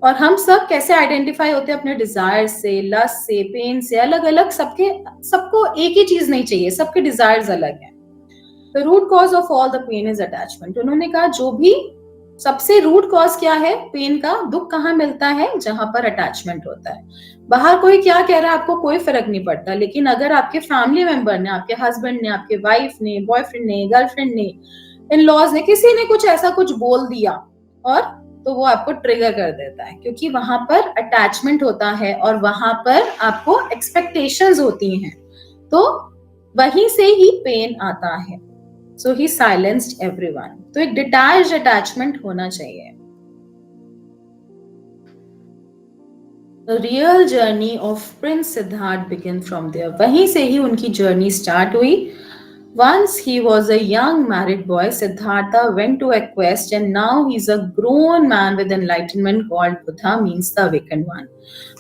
और हम सब कैसे आइडेंटिफाई होते हैं? अपने डिजायर से, लस्ट से, पेन से, अलग अलग। सबको एक ही चीज नहीं चाहिए, सबके डिजायर्स अलग हैं। The root cause of all the pain is attachment. उन्होंने कहा जो भी सबसे रूट कॉज क्या है पेन का? दुख कहाँ मिलता है? जहां पर अटैचमेंट होता है। बाहर कोई क्या कह रहा है आपको कोई फर्क नहीं पड़ता, लेकिन अगर आपके फैमिली मेंबर ने, आपके हस्बैंड ने, आपके वाइफ ने, बॉयफ्रेंड ने, गर्लफ्रेंड ने, इन लॉज ने, किसी ने कुछ ऐसा कुछ बोल दिया, और तो वो आपको ट्रिगर कर देता है, क्योंकि वहां पर अटैचमेंट होता है और वहां पर आपको एक्सपेक्टेशंस होती हैं, तो वहीं से ही पेन आता है। So he silenced everyone. तो एक detached attachment होना चाहिए। The real journey of Prince Siddharth began from there. वहीं से ही उनकी journey start हुई। Once he was a young married boy, Siddhartha went to a quest, and now he's a grown man with enlightenment called Buddha, means the awakened one.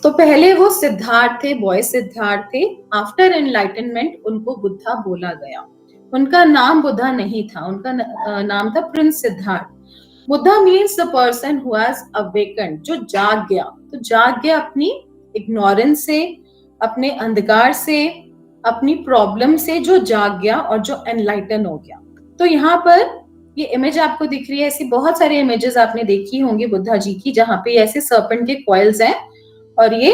तो पहले वो सिद्धार्थ थे, boy Siddharth थे। After enlightenment उनको बुद्धा बोला गया। उनका नाम बुद्धा नहीं था, उनका नाम था Prince Siddharth. Buddha means the person who has awakened, जो जाग गया। तो जाग गया अपनी इग्नोरेंस से, अपने अंधकार से, अपनी प्रॉब्लम से, जो जाग गया और जो एनलाइटन हो गया। तो यहाँ पर ये इमेज आपको दिख रही है, ऐसी बहुत सारी इमेजेस आपने देखी होंगी बुद्धा जी की, जहाँ पे ऐसे सर्पेंट के कॉइल्स हैं और ये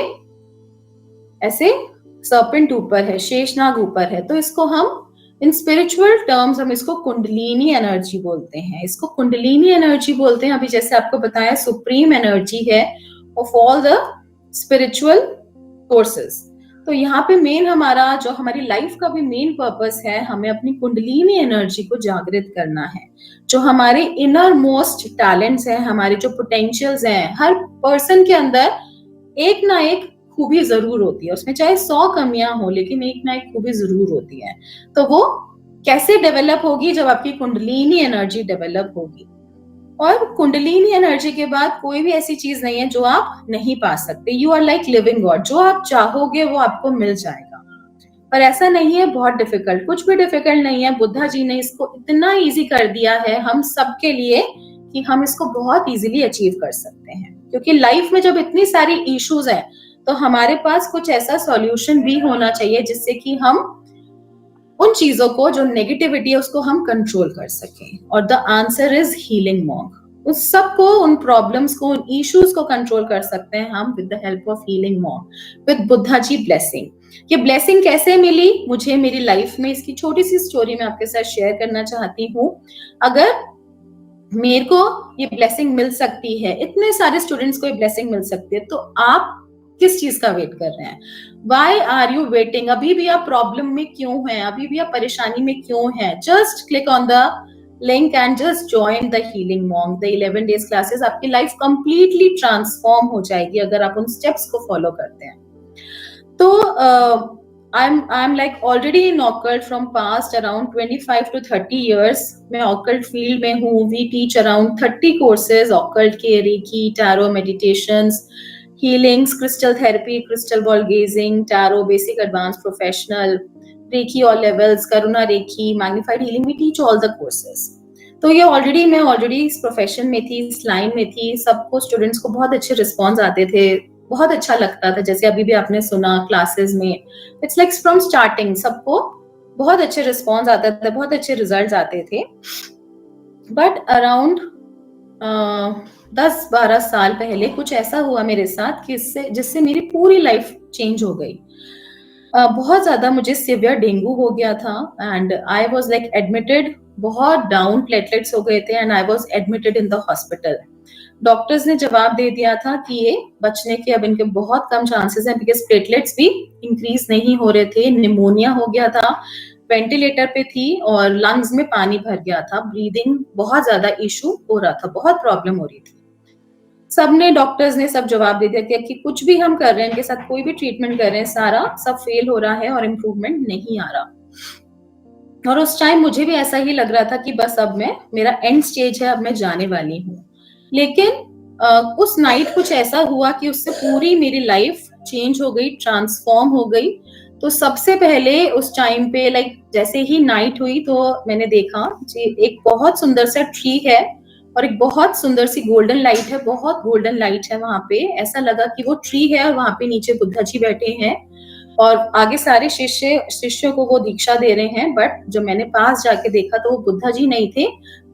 ऐसे सर्पेंट ऊपर है, शेषनाग ऊपर है। तो इसको हम इन स्पिरिचुअल टर्म्स हम इसको कुंडलिनी एनर्जी बोलते हैं। इसको कुंडलिनी एनर्जी बोलते हैं। अभी जैसे आपको बताया सुप्रीम एनर्जी है of all the spiritual forces. तो यहाँ पे मेन हमारा जो हमारी लाइफ का भी मेन पर्पस है, हमें अपनी कुंडलिनी एनर्जी को जागृत करना है। जो हमारे इनर मोस्ट टैलेंट्स हैं, हमारे जो पोटेंशियल्स हैं, हर पर्सन के अंदर एक ना एक खूबी जरूर होती है, उसमें चाहे 100 कमियां हो लेकिन एक ना एक खूबी जरूर होती है। तो वो कैसे डेवलप होगी? जब आपकी कुंडलिनी एनर्जी डेवलप होगी। और कुंडलिनी एनर्जी के बाद कोई भी ऐसी चीज नहीं है जो आप नहीं पा सकते। You are like living god, जो आप चाहोगे वो आपको मिल जाएगा। पर ऐसा नहीं है बहुत डिफिकल्ट, कुछ भी डिफिकल्ट नहीं है। बुद्धा जी ने इसको इतना इजी कर दिया है हम सबके लिए कि हम इसको बहुत इजीली अचीव कर सकते हैं। क्योंकि लाइफ में जब इतनी सारी इश्यूज हैं तो हमारे पास कुछ ऐसा सॉल्यूशन भी होना चाहिए जिससे कि हम उन चीजों को, जो नेगेटिविटी है, उसको हम कंट्रोल कर सकें। और the answer is healing monk. उस सबको, उन प्रॉब्लम्स को, उन इश्यूज को कंट्रोल कर सकते हैं हम with the help of healing monk, with Buddha ji blessing. ये ब्लेसिंग कैसे मिली मुझे मेरी लाइफ में, इसकी छोटी सी स्टोरी मैं आपके साथ शेयर करना चाहती हूँ। अगर मेरे को ये ब्लेसिंग मिल सकती है, इतने सारे स्टूडेंट्स को ये ब्लेसिंग मिल सकती है, तो आप किस चीज का वेट कर रहे हैं? Why are you waiting? अभी भी आप प्रॉब्लम में क्यों हैं? अभी भी आप परेशानी में क्यों हैं? Just click on the link and just join the healing monk, the 11 days classes। आपकी लाइफ completely transform हो जाएगी अगर आप उन स्टेप्स को फॉलो करते हैं। तो I'm like already in occult from past around 25 to 30 years। मैं occult field में हूँ। We teach around 30 courses occult के, reiki, tarot, meditations, healings, crystal therapy, crystal ball gazing, tarot, basic, advanced, professional, reiki all levels, karuna reiki, magnified healing। We teach all the courses। तो ये मैं already इस profession में थी, इस line में थी। सबको, स्टूडेंट्स को बहुत अच्छे रिस्पॉन्स आते थे, बहुत अच्छा लगता था। जैसे अभी भी आपने सुना क्लासेस में, इट्स लाइक फ्रॉम स्टार्टिंग सबको बहुत अच्छे रिस्पॉन्स आता था, बहुत अच्छे रिजल्ट्स आते थे। बट अराउंड 10-12 साल पहले कुछ ऐसा हुआ मेरे साथ कि जिससे मेरी पूरी लाइफ चेंज हो गई। बहुत ज्यादा मुझे सिवियर डेंगू हो गया था and I was like admitted. बहुत डाउन प्लेटलेट्स हो गए थे and I was admitted in the hospital. Doctors ने जवाब दे दिया था कि ये बचने के अब इनके बहुत कम चांसेस हैं, बिकॉज प्लेटलेट्स भी इंक्रीज नहीं हो रहे थे। निमोनिया हो गया था, वेंटिलेटर पे थी और लंग्स में पानी भर गया था, ब्रीदिंग बहुत ज्यादा इशू हो रहा था, बहुत प्रॉब्लम हो रही थी। सबने, डॉक्टर्स ने सब जवाब दे दिया कि कुछ भी हम कर रहे हैं, इनके साथ कोई भी ट्रीटमेंट कर रहे हैं, सारा सब फेल हो रहा है और इम्प्रूवमेंट नहीं आ रहा। और उस टाइम मुझे भी ऐसा ही लग रहा था कि बस अब मेरा एंड स्टेज है, अब मैं जाने वाली हूँ। लेकिन उस नाइट कुछ ऐसा हुआ कि उससे पूरी मेरी लाइफ चेंज हो गई, ट्रांसफॉर्म हो गई। तो सबसे पहले उस टाइम पे लाइक जैसे ही नाइट हुई तो मैंने देखा जी एक बहुत सुंदर सा ट्री है और एक बहुत सुंदर सी गोल्डन लाइट है, बहुत गोल्डन लाइट है वहां पे। ऐसा लगा कि वो ट्री है और वहां पे नीचे बुद्धा जी बैठे हैं और आगे सारे शिष्यों को वो दीक्षा दे रहे हैं। बट जब मैंने पास जाके देखा तो वो बुद्धा जी नहीं थे,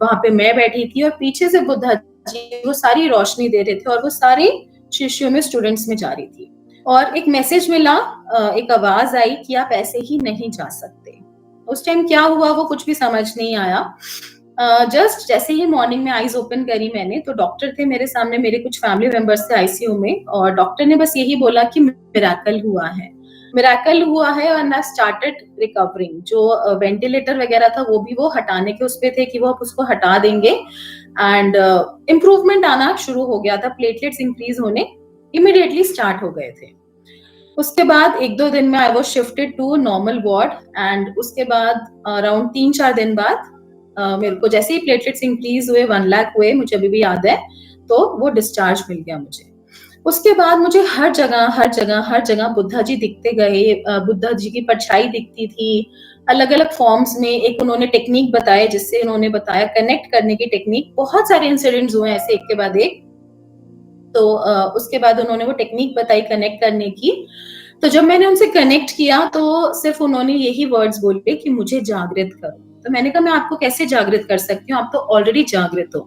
वहां पे मैं बैठी थी और पीछे से बुद्धा जी वो सारी रोशनी दे रहे थे और वो सारी शिष्यों में, स्टूडेंट्स में जा रही थी। और एक मैसेज मिला, एक आवाज आई कि आप ऐसे ही नहीं जा सकते। उस टाइम क्या हुआ वो कुछ भी समझ नहीं आया। जस्ट जैसे ही मॉर्निंग में आईज ओपन करी मैंने, तो डॉक्टर थे मेरे सामने, मेरे कुछ फैमिली मेंबर्स थे आईसीयू में, और डॉक्टर ने बस यही बोला कि मिरेकल हुआ है, मिरेकल हुआ है। और आई स्टार्टेड रिकवरिंग। जो वेंटिलेटर वगैरह था वो भी वो हटाने के उस पे थे कि वो आप उसको हटा देंगे एंड इम्प्रूवमेंट आना शुरू हो गया था, प्लेटलेट्स इंक्रीज होने इमीडिएटली स्टार्ट हो गए थे। उसके बाद 1-2 दिन में I was shifted to normal ward and उसके बाद अराउंड 3-4 दिन बाद मेरे को जैसे ही प्लेटलेट्स इंक्रीज हुए, 1 लाख हुए, मुझे अभी भी याद है, तो वो डिस्चार्ज मिल गया मुझे। उसके बाद मुझे हर जगह बुद्धा जी दिखते गए, बुद्धा जी की परछाई दिखती थी अलग अलग फॉर्म्स में। एक उन्होंने टेक्निक बताया जिससे उन्होंने बताया कनेक्ट करने की टेक्निक। बहुत सारे इंसिडेंट्स हुए ऐसे एक के बाद एक। तो उसके बाद उन्होंने वो टेक्निक बताई कनेक्ट करने की। तो जब मैंने उनसे कनेक्ट किया तो सिर्फ उन्होंने यही वर्ड्स बोले कि मुझे जागृत करो। तो मैंने कहा मैं आपको कैसे जागृत कर सकती हूँ, आप तो ऑलरेडी जागृत हो।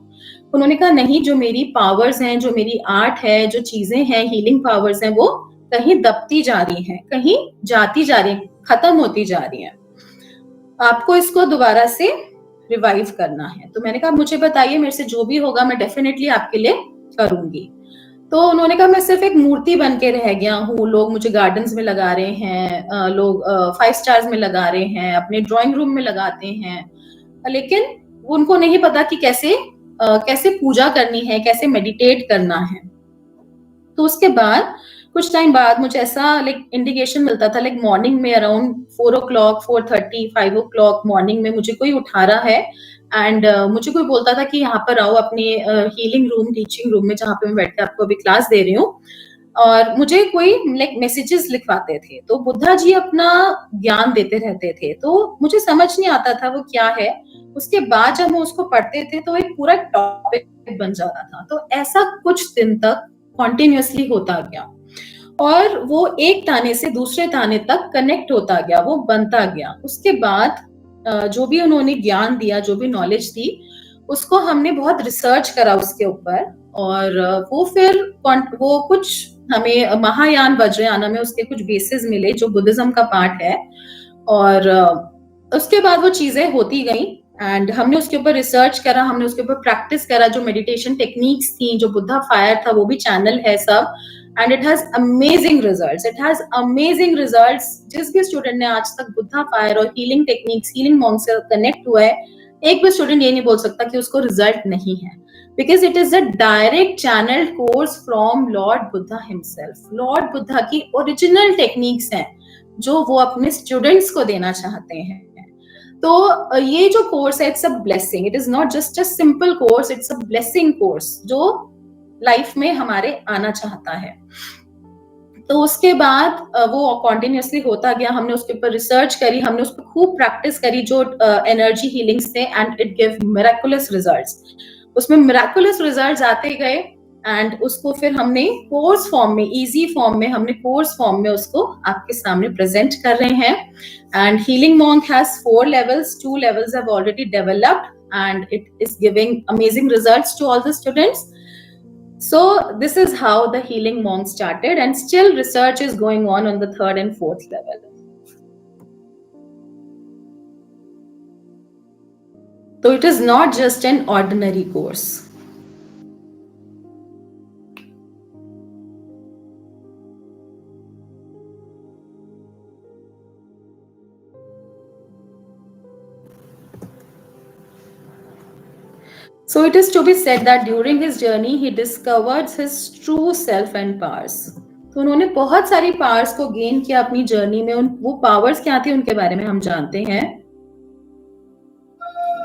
उन्होंने कहा नहीं, जो मेरी पावर्स हैं, जो मेरी आर्ट है, जो चीजें हैं, हीलिंग पावर्स हैं, वो कहीं दबती जा रही हैं, कहीं जाती जा रही हैं, खत्म होती जा रही हैं। आपको इसको दोबारा से रिवाइव करना है। तो मैंने कहा मुझे बताइए, मेरे से जो भी होगा मैं डेफिनेटली आपके लिए करूंगी। तो उन्होंने कहा मैं सिर्फ एक मूर्ति बन के रह गया हूँ, लोग मुझे गार्डन्स में लगा रहे हैं, लोग 5 स्टार्स में लगा रहे हैं, अपने ड्राइंग रूम में लगाते हैं, लेकिन उनको नहीं पता कि कैसे पूजा करनी है, कैसे मेडिटेट करना है। तो उसके बाद कुछ टाइम बाद मुझे ऐसा इंडिकेशन मिलता था, मॉर्निंग में अराउंड 4 o'clock, 4:30, 5 o'clock मॉर्निंग में मुझे कोई उठा रहा है एंड मुझे कोई बोलता था कि यहाँ पर आओ अपने हीलिंग रूम, टीचिंग रूम में, जहाँ पे मैं बैठ के आपको अभी क्लास दे रही हूँ, और मुझे कोई मैसेजेस लिखवाते थे। तो बुद्धा जी अपना ज्ञान देते रहते थे, तो मुझे समझ नहीं आता था वो क्या है। उसके बाद जब हम उसको पढ़ते थे तो एक पूरा टॉपिक बन जाता था। तो ऐसा कुछ दिन तक कॉन्टिन्यूअसली होता गया और वो एक ताने से दूसरे ताने तक कनेक्ट होता गया, वो बनता गया। उसके बाद जो भी उन्होंने ज्ञान दिया, जो भी नॉलेज दी, उसको हमने बहुत रिसर्च करा उसके ऊपर, और वो कुछ हमें महायान वज्रयान में उसके कुछ बेसिस मिले जो बुद्धिज्म का पार्ट है, और उसके बाद वो चीजें होती गई एंड हमने उसके ऊपर रिसर्च करा, हमने उसके ऊपर प्रैक्टिस करा। जो मेडिटेशन टेक्निक्स थी, जो बुद्धा फायर था, वो भी चैनल है सब, and it has amazing results. जिस भी स्टूडेंट ने आज तक बुद्धा फायर और हीलिंग टेक्निक्स, हीलिंग मॉन्क से कनेक्ट हुआ है, एक भी स्टूडेंट ये नहीं बोल सकता कि उसको रिजल्ट नहीं है, because it is a direct channel course from Lord Buddha himself. Lord Buddha की ओरिजिनल टेक्निक्स हैं जो वो अपने स्टूडेंट्स को देना चाहते हैं। तो ये जो कोर्स है, it's a blessing, it is not just a simple course, it's a blessing course जो लाइफ में हमारे आना चाहता है। तो उसके बाद वो कॉन्टिन्यूसली होता गया, हमने उसके ऊपर रिसर्च करी, हमने उस पर खूब प्रैक्टिस करी जो एनर्जी हीलिंग्स थे, and it give miraculous results. उसमें मिरेकुलस रिजल्ट्स आते गए एंड उसको फिर हमने कोर्स फॉर्म में, इजी फॉर्म में, हमने कोर्स फॉर्म में उसको आपके सामने प्रेजेंट कर रहे हैं। And healing monk has 4 levels, 2 levels have already developed and it is giving amazing results to all the students. So this is how the healing monk started, and still research is going on the 3rd and 4th level. So it is not just an ordinary course. So it is to be said that during his journey he discovered his true self and powers. तो उन्होंने बहुत सारी powers को gain किया अपनी journey में। वो powers क्या थी उनके बारे में हम जानते हैं।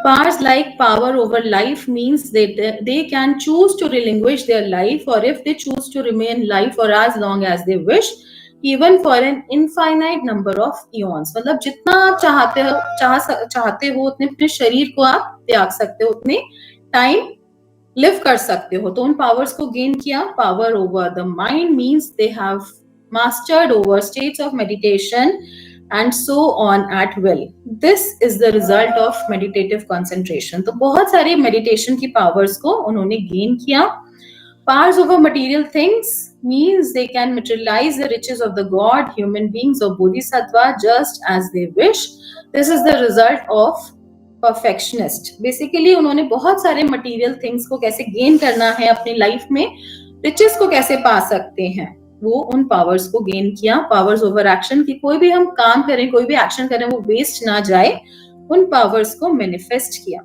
Powers like power over life means that they can choose to relinquish their life, or if they choose to remain life for as long as they wish, even for an infinite number of eons. मतलब जितना आप चाहते हो उतने अपने शरीर को आप त्याग सकते हो, उतने टाइम लिव कर सकते हो। तो उन पावर्स को गेन किया। Power over the mind means they have mastered over states of meditation and so on at will. This is the result of meditative concentration. तो बहुत सारे meditation की powers को उन्होंने gain किया। Powers over material things means they can materialize the riches of the God, human beings or bodhisattva just as they wish. This is the result of perfectionist. Basically उन्होंने बहुत सारे material things को कैसे gain करना है अपनी life में, riches को कैसे पा सकते हैं, वो उन पावर्स को गेन किया। पावर्स ओवर एक्शन की कोई भी हम काम करें, कोई भी एक्शन करें, वो वेस्ट ना जाए, उन पावर्स को मैनिफेस्ट किया।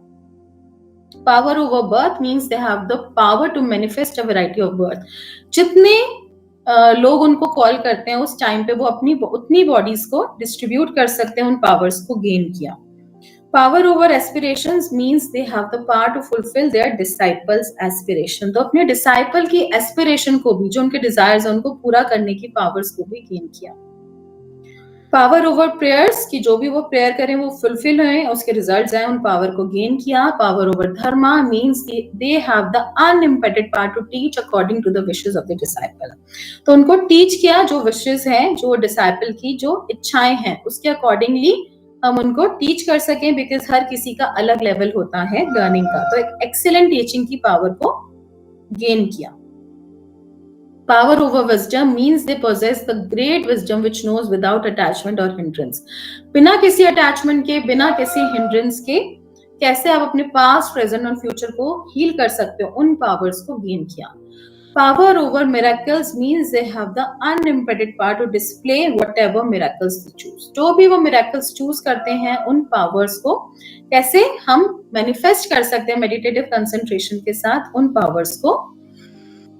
Power over birth means they have the power to manifest a variety of birth. जितने लोग उनको कॉल करते हैं उस टाइम पे वो अपनी उतनी बॉडीज को डिस्ट्रीब्यूट कर सकते हैं, उन पावर्स को गेन किया। Power over aspirations means they have the power to fulfill their disciples' aspiration. तो अपने डिसाइपल की एस्पिरेशन को भी, जो उनके डिजायर्स हैं, उनको पूरा करने की पावर्स को भी गेन किया। पावर ओवर प्रेयर्स की जो भी वो प्रेयर करें वो फुलफिल हों, उसके रिजल्ट्स आए, उन पावर को गेन किया। Power over dharma means they have the unimpeded power to teach according to the wishes of the disciple. तो उनको टीच किया, जो विशेस हैं, जो डिसाइपल की जो इच्छाएं हैं, उसके अकॉर्डिंगली हम उनको टीच कर सकें, बिकॉज हर किसी का अलग लेवल होता है लर्निंग का। तो एक एक्सीलेंट टीचिंग की पावर को गेन किया। Power over wisdom means they possess the great wisdom which knows without attachment और हिंड्रेंस। बिना किसी अटैचमेंट के, बिना किसी हिंड्रेंस के कैसे आप अपने पास्ट, प्रेजेंट और फ्यूचर को हील कर सकते हो, उन पावर्स को गेन किया। Power over miracles means they have the unimpeded power to display whatever miracles they choose. जो भी वो miracles choose करते हैं, उन powers को कैसे हम manifest कर सकते हैं meditative concentration के साथ, उन powers को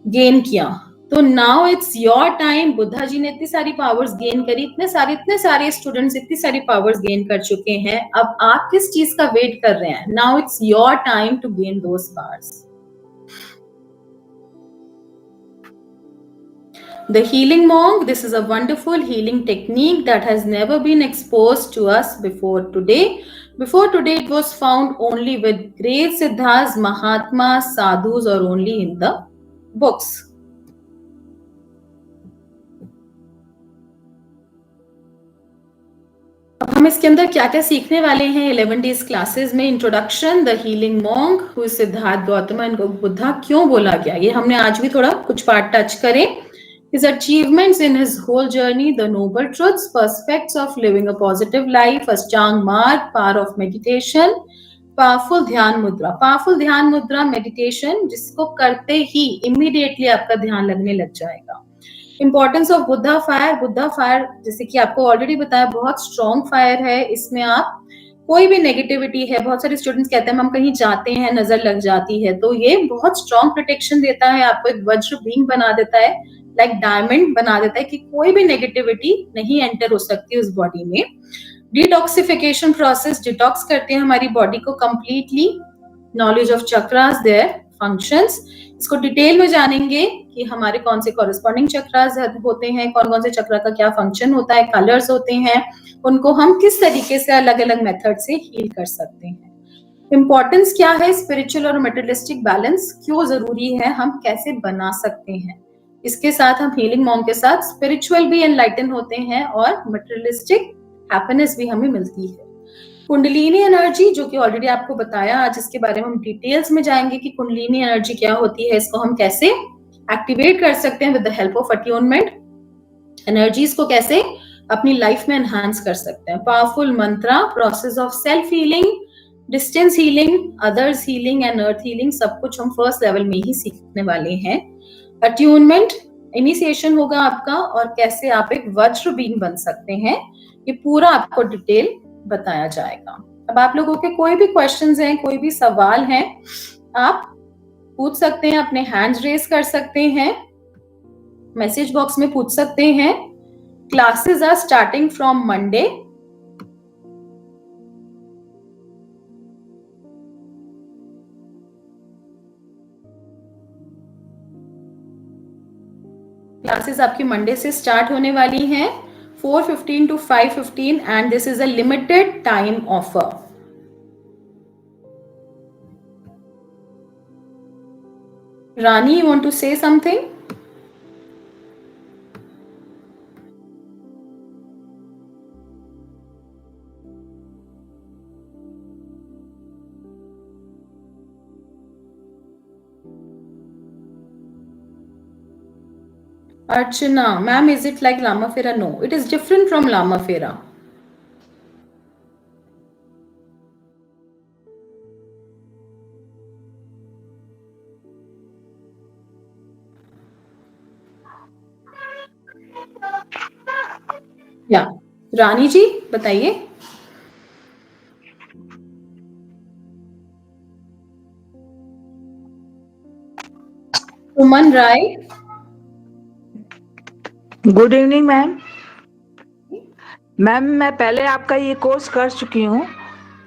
gain किया. तो now it's your time. Buddha ji ने इतनी सारी powers gain करी, इतने सारे students इतनी सारी powers gain कर चुके हैं. अब आप किस चीज का wait कर रहे हैं? Now it's your time to gain those powers. The healing monk, this is a wonderful healing technique that has never been exposed to us before today. Before today, it was found only with great siddhas, mahatmas, sadhus, or only in the books. अब हम इसके अंदर क्या क्या सीखने वाले हैं 11 days classes में. Introduction, the healing monk who is Siddharth Gautam, इनको बुद्धा क्यों बोला गया, ये हमने आज भी थोड़ा कुछ पार्ट टच करे. His achievements in his whole journey, the noble truths, perspectives of living a positive life, Ashtang Marg, power of meditation, powerful ध्यान मुद्रा. Powerful ध्यान मुद्रा meditation जिसको करते ही immediately आपका ध्यान लगने लग जाएगा. Importance of Buddha fire. Buddha fire जैसे कि आपको already बताया बहुत strong fire है. इसमें आप कोई भी नेगेटिविटी है, बहुत सारे स्टूडेंट्स कहते हैं हम कहीं जाते हैं नजर लग जाती है, तो ये बहुत स्ट्रॉन्ग प्रोटेक्शन देता है, आपको एक वज्र बींग बना देता है, लाइक डायमंड बना देता है कि कोई भी नेगेटिविटी नहीं एंटर हो सकती उस बॉडी में. डिटॉक्सिफिकेशन प्रोसेस, डिटॉक्स करते हैं हमारी बॉडी को completely. Knowledge of chakras, their functions, इसको डिटेल में जानेंगे कि हमारे कौन से कॉरेस्पॉन्डिंग चक्रास होते हैं, कौन कौन से चक्रा का क्या फंक्शन होता है, कलर्स होते हैं, उनको हम किस तरीके से अलग अलग मेथड से हील कर सकते हैं. इंपॉर्टेंस क्या है, स्पिरिचुअल और मटेरियलिस्टिक बैलेंस क्यों जरूरी है, हम कैसे बना सकते हैं. इसके साथ हम हीलिंग मॉन्क के साथ स्पिरिचुअल भी एनलाइटन होते हैं और मटेरियलिस्टिक हैप्पीनेस भी हमें मिलती है. कुंडलिनी एनर्जी जो कि ऑलरेडी आपको बताया, आज इसके बारे में हम डिटेल्स में जाएंगे कि कुंडलिनी एनर्जी क्या होती है, इसको हम कैसे एक्टिवेट कर सकते हैं with the help of attunement. Energies को कैसे अपनी लाइफ में एनहांस कर सकते हैं. Powerful mantra, process of self healing, distance healing, others healing and earth healing, सब कुछ हम फर्स्ट लेवल में ही सीखने वाले हैं. अट्यूनमेंट, इनिशिएशन होगा आपका और कैसे आप एक वज्र बींग बन सकते हैं, ये पूरा आपको डिटेल बताया जाएगा. अब आप लोगों के कोई भी क्वेश्चंस हैं, कोई भी सवाल हैं, आप पूछ सकते हैं, अपने हैंड्स रेज कर सकते हैं, मैसेज बॉक्स में पूछ सकते हैं. Classes are starting from Monday. Classes आपकी मंडे से स्टार्ट होने वाली हैं 4:15 to 5:15 and this is a limited time offer. Rani, you want to say something? Archana, ma'am, is it like Lama Fera? No, it is different from Lama Fera. या रानी जी बताइए. Suman Rai. Good evening ma'am. Ma'am मैं पहले आपका ये course कर चुकी हूँ,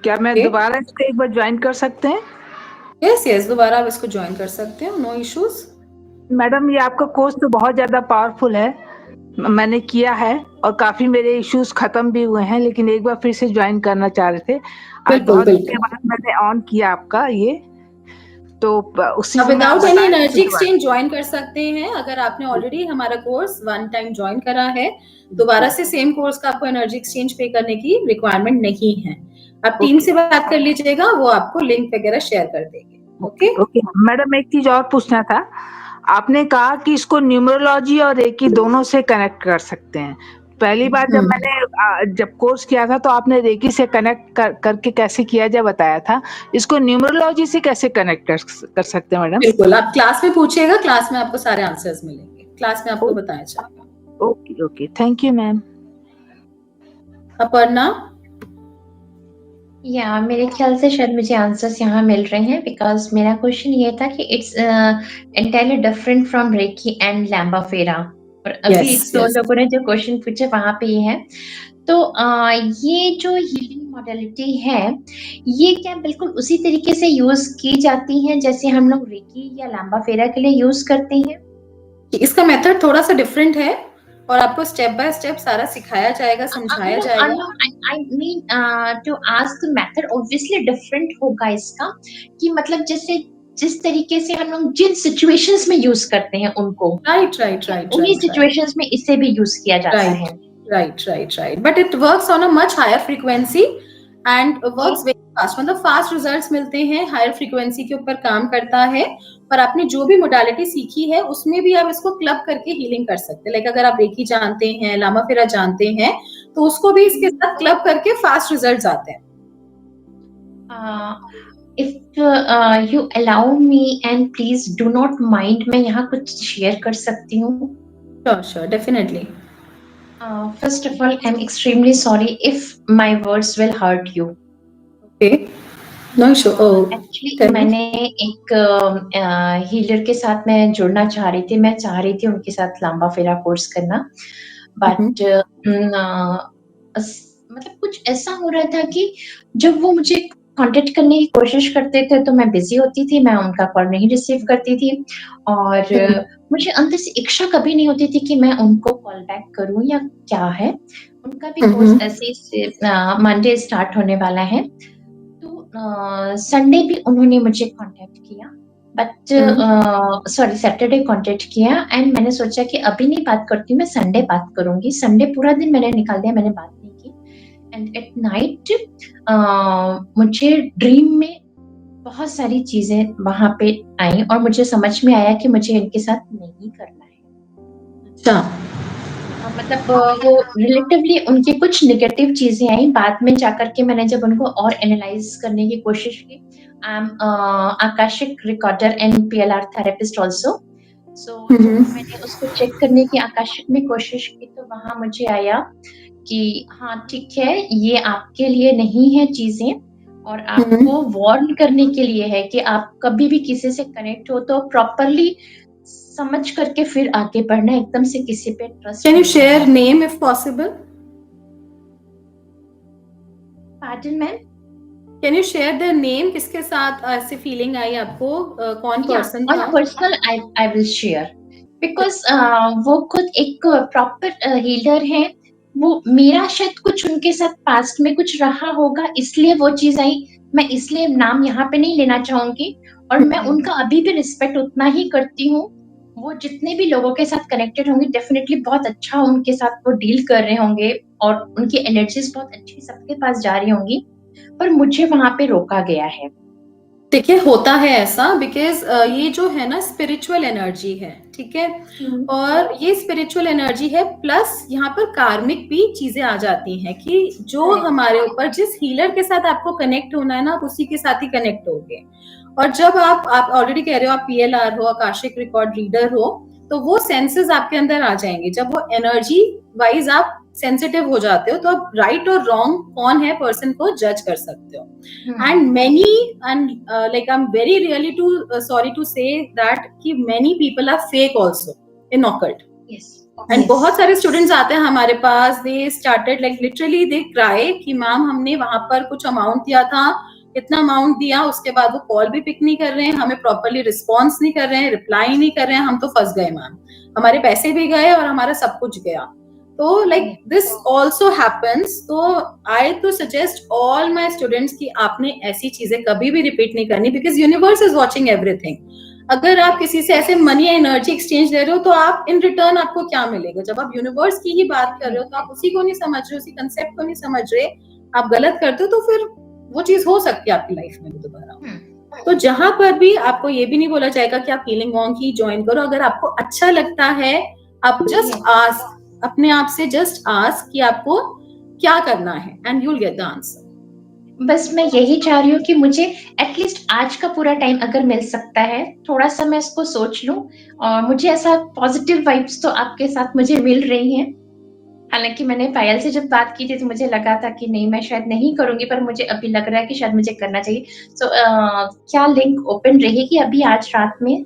क्या मैं दोबारा इसको एक बार ज्वाइन कर सकते हैं? यस, दोबारा आप इसको ज्वाइन कर सकते हो, नो इश्यूज. मैडम ये आपका कोर्स तो बहुत ज्यादा पावरफुल है, मैंने किया है और काफी मेरे इश्यूज खत्म भी हुए हैं, लेकिन एक बार फिर से ज्वाइन करना चाह रहे थे. आज बहुत दिन के बाद मैंने ऑन किया आपका ये, तो उसी without any energy exchange join कर सकते हैं. अगर आपने ऑलरेडी हमारा कोर्स वन टाइम ज्वाइन करा है, दोबारा से सेम कोर्स का आपको एनर्जी एक्सचेंज पे करने की रिक्वायरमेंट नहीं है. आप टीम से बात कर लीजिएगा, वो आपको लिंक वगैरह शेयर कर देंगे. ओके मैडम, एक चीज और पूछना था. आपने कहा कि इसको न्यूमरोलॉजी और रेकी दोनों से कनेक्ट कर सकते हैं, पहली बार जब मैंने जब कोर्स किया था तो आपने रेकी से कनेक्ट करके कैसे किया जाए बताया था। इसको न्यूमरोलॉजी से कैसे कनेक्ट कर सकते हैं मैडम? बिल्कुल, आप क्लास में पूछिएगा, क्लास में आपको सारे आंसर्स मिलेंगे, क्लास में आपको बताया जाएगा। Okay okay, thank you ma'am. Aparna? या मेरे ख्याल से शायद मुझे आंसर्स यहाँ मिल रहे हैं, बिकॉज मेरा क्वेश्चन ये था कि it's entirely different from recce and लैम्बा फेरा, और अभी दो लोगों ने जो क्वेश्चन पूछे वहां पे ये है। तो ये जो हीलिंग मॉडलिटी है, ये क्या बिल्कुल उसी तरीके से यूज की जाती है जैसे हम लोग रेकी या लैम्बा फेरा के लिए यूज करते हैं? इसका मेथड थोड़ा सा डिफरेंट है और आपको स्टेप बाय स्टेप सारा सिखाया जाएगा, समझाया जाएगा। I mean to ask the method obviously different होगा इसका, कि मतलब जैसे जिस तरीके से हम लोग जिन सिचुएशंस में यूज करते हैं उनको, राइट, उन्हीं सिचुएशंस में इसे भी यूज किया जाता है। Right, but it works on a much higher frequency and works very fast, मतलब फास्ट रिजल्ट्स मिलते हैं, हायर फ्रीक्वेंसी के ऊपर काम करता है। पर आपने जो भी मोडालिटी सीखी है उसमें भी आप इसको क्लब करके हीलिंग कर सकते हैं। लाइक अगर आप रेकी जानते हैं, लामा फेरा जानते हैं, तो उसको भी इसके साथ क्लब करके फास्ट रिजल्ट्स आते हैं। If you allow me and please do not mind, मैं यहाँ कुछ शेयर कर सकती हूँ? Sure, definitely. First of all, I'm extremely sorry if my words will hurt you. Okay. No issue. Actually, मैंने एक हीलर के साथ मैं जुड़ना चाह रही थी, मैं चाह रही थी उनके साथ लंबा फेरा कोर्स करना, बट मतलब कुछ ऐसा हो रहा था कि जब वो मुझे कांटेक्ट करने की कोशिश करते थे तो मैं बिजी होती थी, मैं उनका कॉल नहीं रिसीव करती थी, और मुझे अंदर से इच्छा कभी नहीं होती थी कि मैं उनको कॉल बैक करूं या क्या है। उनका भी कोर्स ऐसे मंडे स्टार्ट होने वाला है, तो संडे भी उन्होंने मुझे कांटेक्ट किया, बट सॉरी सैटरडे कांटेक्ट किया, एंड मैंने सोचा कि अभी नहीं बात करती हूँ, मैं संडे बात करूंगी। संडे पूरा दिन मैंने निकाल दिया, मैंने बात नहीं की, एंड एट नाइट मुझे ड्रीम में बहुत सारी चीजें वहां पे आई और मुझे समझ में आया कि मुझे इनके साथ नहीं करना है। अच्छा, मतलब वो रिलेटिवली उनकी कुछ नेगेटिव चीजें आई, बाद में जाकर के मैंने जब उनको और एनालाइज करने की कोशिश की। I am akashic recorder and PLR therapist also, so मैंने उसको चेक करने की आकाशिक में कोशिश की, तो वहां मुझे आया कि हाँ ठीक है, ये आपके लिए नहीं है चीजें, और आपको वार्न करने के लिए है कि आप कभी भी किसी से कनेक्ट हो तो प्रॉपरली समझ करके फिर आगे बढ़ना, एकदम से किसी पे trust. Can you share name if possible? Pardon ma'am? Can you share their name? किसके साथ ऐसी फीलिंग आई आपको? कौन पर्सन था? Personal I will share, because वो खुद एक प्रॉपर हीलर है। वो मेरा शायद कुछ उनके साथ पास्ट में कुछ रहा होगा, इसलिए वो चीज आई। मैं इसलिए नाम यहाँ पे नहीं लेना चाहूंगी, और मैं उनका अभी भी रिस्पेक्ट उतना ही करती हूँ। वो जितने भी लोगों के साथ कनेक्टेड होंगे, डेफिनेटली बहुत अच्छा उनके साथ वो डील कर रहे होंगे, और उनकी एनर्जीज बहुत अच्छी सबके पास जा रही होंगी, पर मुझे वहां पे रोका गया है। देखिए, होता है ऐसा, बिकॉज ये जो है ना स्पिरिचुअल एनर्जी है, ठीक है, और ये स्पिरिचुअल एनर्जी है, प्लस यहाँ पर कार्मिक भी चीजें आ जाती हैं कि जो हमारे ऊपर, जिस हीलर के साथ आपको कनेक्ट होना है ना, आप उसी के साथ ही कनेक्ट होगे। और जब आप ऑलरेडी कह रहे हो, आप PLR हो, आकाशिक रिकॉर्ड रीडर हो, तो वो सेंसेस आपके अंदर आ जाएंगे। जब वो एनर्जी वाइज आप सेंसिटिव हो जाते हो, तो आप राइट और रॉन्ग कौन है पर्सन को जज कर सकते हो। And like I am very really sorry to say that कि many people are fake also in occult. And बहुत सारे स्टूडेंट्स आते हैं हमारे पास, they started like literally they cry कि मैम हमने वहां पर कुछ अमाउंट दिया था, इतना अमाउंट दिया, उसके बाद वो कॉल भी पिक नहीं कर रहे हैं, हमें प्रॉपर्ली रिस्पॉन्स नहीं कर रहे हैं, रिप्लाई नहीं कर रहे हैं, हम तो फंस गए मैम, हमारे पैसे भी गए और हमारा सब कुछ गया। तो लाइक दिस ऑल्सो हैपन्स। तो आई तो सजेस्ट ऑल माई स्टूडेंट्स कि आपने ऐसी चीजें कभी भी रिपीट नहीं करनी, because universe is watching everything. अगर आप किसी से ऐसे मनी या एनर्जी एक्सचेंज दे रहे हो, तो आप इन रिटर्न आपको क्या मिलेगा? जब आप यूनिवर्स की ही बात कर रहे हो, तो आप उसी को नहीं समझ रहे, उसी कंसेप्ट को नहीं समझ रहे, आप गलत करते हो, तो फिर वो चीज हो सकती है आपकी लाइफ में भी दोबारा। तो जहां पर भी आपको ये भी नहीं बोला जाएगा कि आप हीलिंग वॉन्ग ही ज्वाइन करो। अगर आपको अच्छा लगता है, आप जस्ट आस्क अपने आप से जस्ट आस्क कि आपको क्या करना है and you will get the answer. बस मैं यही चाह रही हूँ कि मुझे एटलीस्ट आज का पूरा टाइम अगर मिल सकता है, थोड़ा सा मैं इसको सोच लूं, और मुझे ऐसा पॉजिटिव वाइब्स तो आपके साथ मुझे मिल रही हैं। हालांकि मैंने पायल से जब बात की थी तो मुझे लगा था कि नहीं, मैं शायद नहीं करूंगी, पर मुझे अभी लग रहा है कि शायद मुझे करना चाहिए। सो क्या लिंक ओपन रहेगी अभी आज रात में?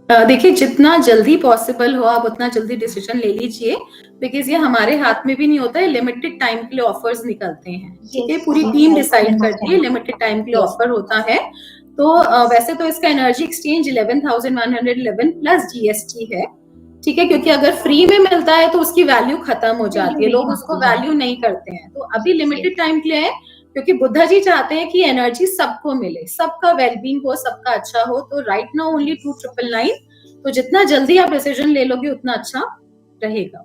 देखिए, जितना जल्दी पॉसिबल हो आप उतना जल्दी डिसीजन ले लीजिए, बिकॉज ये हमारे हाथ में भी नहीं होता है, लिमिटेड टाइम के लिए ऑफर्स निकलते हैं, ठीक है, पूरी टीम डिसाइड करती है, लिमिटेड टाइम के लिए ऑफर होता है। तो वैसे तो इसका एनर्जी एक्सचेंज 11,111 प्लस GST है, ठीक है, क्योंकि अगर फ्री में मिलता है तो उसकी वैल्यू खत्म हो जाती है, लोग उसको वैल्यू नहीं करते हैं। तो अभी लिमिटेड टाइम के लिए है, क्योंकि बुद्धा जी चाहते हैं कि एनर्जी सबको मिले, सबका वेलबींग हो, सबका अच्छा हो। तो राइट नाउ ओनली 2,999, तो जितना जल्दी आप डिसीजन ले लोगे उतना अच्छा रहेगा।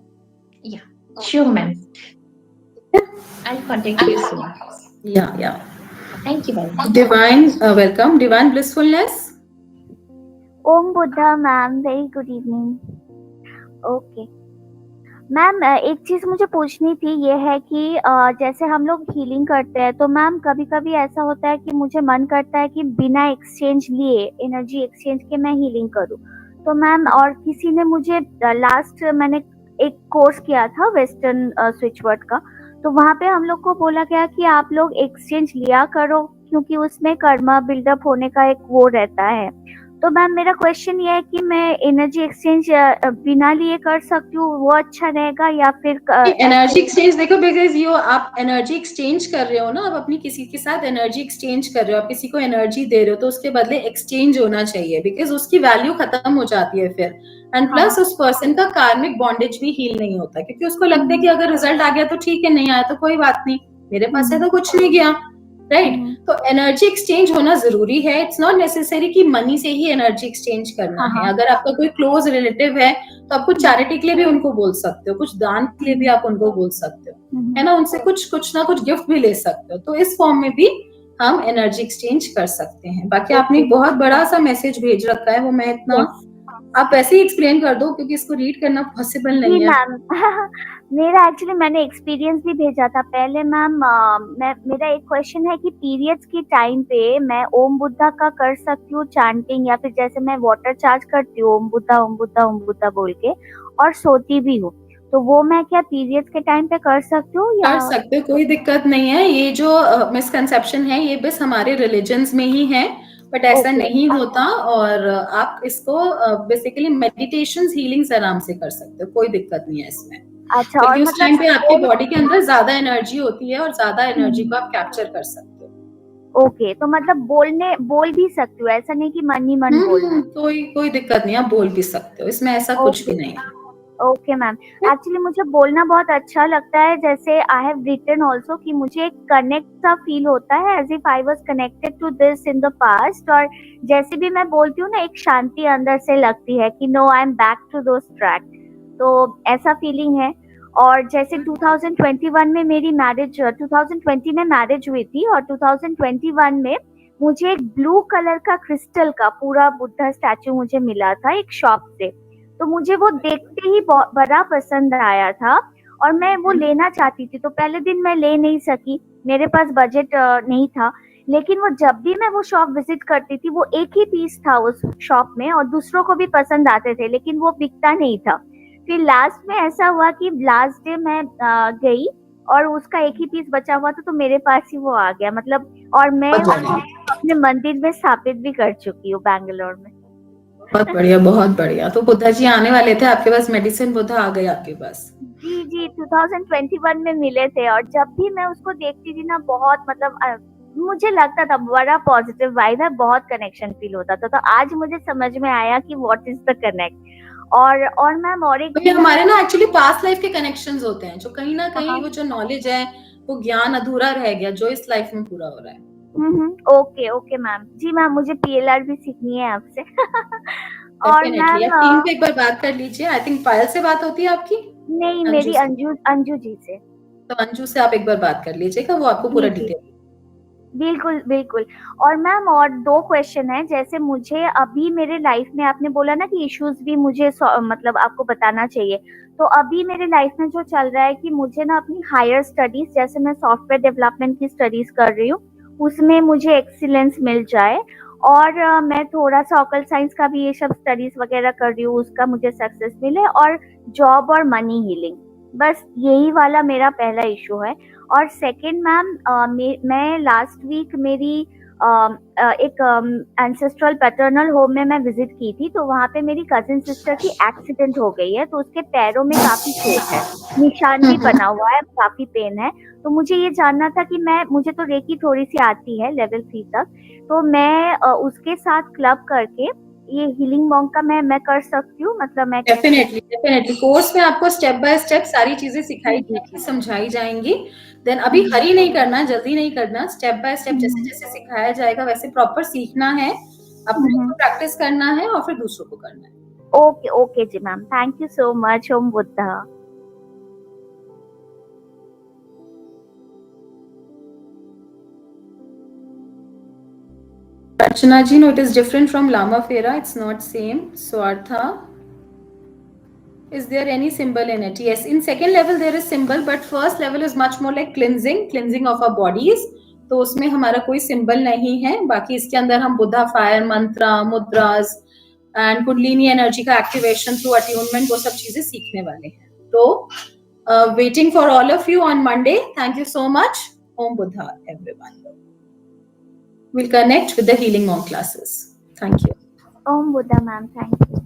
Sure ma'am, I will contact you soon. Yeah thank you ma'am. Divine welcome, divine blissfulness. ओम Buddha ma'am, very good evening. Okay ma'am, एक चीज मुझे पूछनी थी, ये है कि जैसे हम लोग हीलिंग करते हैं तो मैम कभी कभी ऐसा होता है कि मुझे मन करता है कि बिना एक्सचेंज लिए, एनर्जी एक्सचेंज के मैं हीलिंग करूं। तो मैम, और किसी ने मुझे लास्ट मैंने एक कोर्स किया था वेस्टर्न स्विच वर्ड का, तो वहाँ पे हम लोग को बोला गया कि आप लोग एक्सचेंज लिया करो क्योंकि उसमें कर्मा बिल्डअप होने का एक वो रहता है। तो मैम मेरा क्वेश्चन ये है कि मैं एनर्जी एक्सचेंज बिना लिए कर सकती हूँ, वो अच्छा रहेगा या फिर एनर्जी एक्सचेंज? देखो, बिकॉज आप एनर्जी एक्सचेंज कर रहे हो ना, आप अपनी किसी के साथ एनर्जी एक्सचेंज कर रहे हो, आप किसी को एनर्जी दे रहे हो, तो उसके बदले एक्सचेंज होना चाहिए, बिकॉज उसकी वैल्यू खत्म हो जाती है फिर। एंड प्लस उस पर्सन का कार्मिक बॉन्डेज भी हील नहीं होता, क्योंकि उसको लगता है कि अगर रिजल्ट आ गया तो ठीक है, नहीं आया तो कोई बात नहीं, मेरे पास है तो कुछ नहीं गया, राइट? तो एनर्जी एक्सचेंज होना जरूरी है। इट्स नॉट नेसेसरी कि मनी से ही एनर्जी एक्सचेंज करना है। अगर आपका कोई क्लोज रिलेटिव है तो आप कुछ चैरिटी के लिए भी उनको बोल सकते हो, कुछ दान के लिए भी आप उनको बोल सकते हो, है ना, उनसे कुछ ना कुछ गिफ्ट भी ले सकते हो। तो इस फॉर्म में भी हम एनर्जी एक्सचेंज कर सकते हैं। बाकी आपने एक बहुत बड़ा सा मैसेज भेज रखा है, वो मैं इतना आप ऐसे ही एक्सप्लेन कर दो क्योंकि इसको रीड करना पॉसिबल नहीं है। मैम मेरा एक्चुअली मैंने एक्सपीरियंस भी भेजा था पहले मैम। मेरा एक क्वेश्चन है कि पीरियड्स की टाइम पे मैं ओम बुद्धा का कर सकती हूँ चैंटिंग, या फिर जैसे मैं वाटर चार्ज करती हूँ ओम बुद्धा ओम बुद्धा ओम बुद्धा बोल के, और सोती भी हूँ, तो वो मैं क्या पीरियड्स के टाइम पे कर सकती हूँ? कर सकते हो, कोई दिक्कत नहीं है। ये जो मिसकंसेप्शन है ये बस हमारे रिलीजन्स में ही है, बट ऐसा नहीं होता। और आप इसको बेसिकली मेडिटेशन हीलिंग्स आराम से कर सकते हो, कोई दिक्कत नहीं है इसमें। अच्छा, और उस टाइम पे आपकी बॉडी के अंदर ज्यादा एनर्जी होती है और ज्यादा एनर्जी को आप कैप्चर कर सकते हो। ओके, तो मतलब बोल भी सकती हूँ, ऐसा नहीं कि मन ही मन बोलना। कोई दिक्कत नहीं, आप बोल भी सकते हो, इसमें ऐसा कुछ भी नहीं है। ओके मैम, एक्चुअली मुझे बोलना बहुत अच्छा लगता है। जैसे आई हैव रिटन ऑल्सो कि मुझे एक कनेक्ट सा फील होता है, as if I was connected to this in the past. और जैसे भी मैं बोलती हूँ ना, एक शांति अंदर से लगती है कि no, I am back to those track, तो ऐसा फीलिंग है। और जैसे 2021 में मेरी मैरिज, 2020 में मैरिज हुई थी, और 2021 में मुझे एक ब्लू कलर का क्रिस्टल का पूरा बुद्धा स्टैचू मुझे मिला था एक शॉप से। तो मुझे वो देखते ही बड़ा पसंद आया था और मैं वो लेना चाहती थी। तो पहले दिन मैं ले नहीं सकी, मेरे पास बजट नहीं था, लेकिन वो जब भी मैं वो शॉप विजिट करती थी, वो एक ही पीस था उस शॉप में और दूसरों को भी पसंद आते थे, लेकिन वो बिकता नहीं था। फिर लास्ट में ऐसा हुआ कि लास्ट डे मैं गई और उसका एक ही पीस बचा हुआ था, तो मेरे पास ही वो आ गया, मतलब। और मैं अपने मंदिर में स्थापित भी कर चुकी हूँ बैंगलोर में। बहुत बढ़िया, बहुत बढ़िया। तो बुद्धा जी आने वाले थे आपके पास, मेडिसिन बुद्धा आ गए आपके पास? जी 2021 में मिले थे, और जब भी मैं उसको देखती थी ना, बहुत मतलब मुझे लगता था बड़ा पॉजिटिव वाइब है, बहुत कनेक्शन फील होता था। तो आज मुझे समझ में आया कि व्हाट इज द कनेक्ट। और मैम, और एक हमारे ना एक्चुअली पास्ट लाइफ के कनेक्शंस होते हैं, जो कहीं ना कहीं वो जो नॉलेज है, वो ज्ञान अधूरा रह गया, जो इस लाइफ में पूरा हो रहा है। Okay ma'am. जी मैम, मुझे PLR भी सीखनी है आपसे। और मैम टीम पे एक बार बात कर लीजिए। आई थिंक पायल से बात होती है आपकी? नहीं, मेरी अंजू जी से। तो अंजू से आप एक बार बात कर लीजिएगा, वो आपको पूरा डिटेल। बिल्कुल। और मैम, और 2 क्वेश्चन है। जैसे मुझे अभी मेरे लाइफ में आपने बोला ना कि इश्यूज भी मुझे मतलब आपको बताना चाहिए, तो अभी मेरे लाइफ में जो चल रहा है कि मुझे ना अपनी हायर स्टडीज, जैसे मैं सॉफ्टवेयर डेवलपमेंट की स्टडीज कर रही हूँ, उसमें मुझे एक्सीलेंस मिल जाए, और मैं थोड़ा सा ऑकल्ट साइंस का भी ये सब स्टडीज वगैरह कर रही हूँ, उसका मुझे सक्सेस मिले, और जॉब और मनी हीलिंग, बस यही वाला मेरा पहला इशू है। और सेकंड मैम, मैं लास्ट वीक मेरी एक एंसेस्ट्रल पैटर्नल होम में मैं विजिट की थी, तो वहाँ पे मेरी कजिन सिस्टर की एक्सीडेंट हो गई है, तो उसके पैरों में काफी चोट है, निशान भी बना हुआ है, काफी पेन है। तो मुझे ये जानना था कि मुझे तो रेकी थोड़ी सी आती है लेवल 3 तक, तो मैं उसके साथ क्लब करके ये हीलिंग मॉन्क का मैं कर सकती हूँ, मतलब मैं डेफिनेटली कोर्स में आपको स्टेप बाय स्टेप सारी चीजें सिखाई जाएंगी, समझाई जाएंगी। देन अभी हरी नहीं करना, जल्दी नहीं करना, स्टेप बाय स्टेप जैसे जैसे सिखाया जाएगा वैसे प्रॉपर सीखना है, अपने को प्रैक्टिस करना है और फिर दूसरों को करना है। ओके ओके जी ma'am, thank you so much. Om Buddha. Archana ji, no, it is different from Lama Fera. It's not same. Swartha, is there any symbol in it? Yes, in second level there is symbol, but first level is much more like cleansing of our bodies. तो उसमें हमारा कोई symbol नहीं है, बाकी इसके अंदर हम Buddha fire mantra, mudras and kundalini energy का एक्टिवेशन थ्रू अट्यूनमेंट, वो सब चीजें सीखने वाले हैं। तो waiting for all of you on Monday. Thank you so much. Om Buddha everyone. We'll connect with the healing monk classes. Thank you. Om Buddha ma'am, thank you.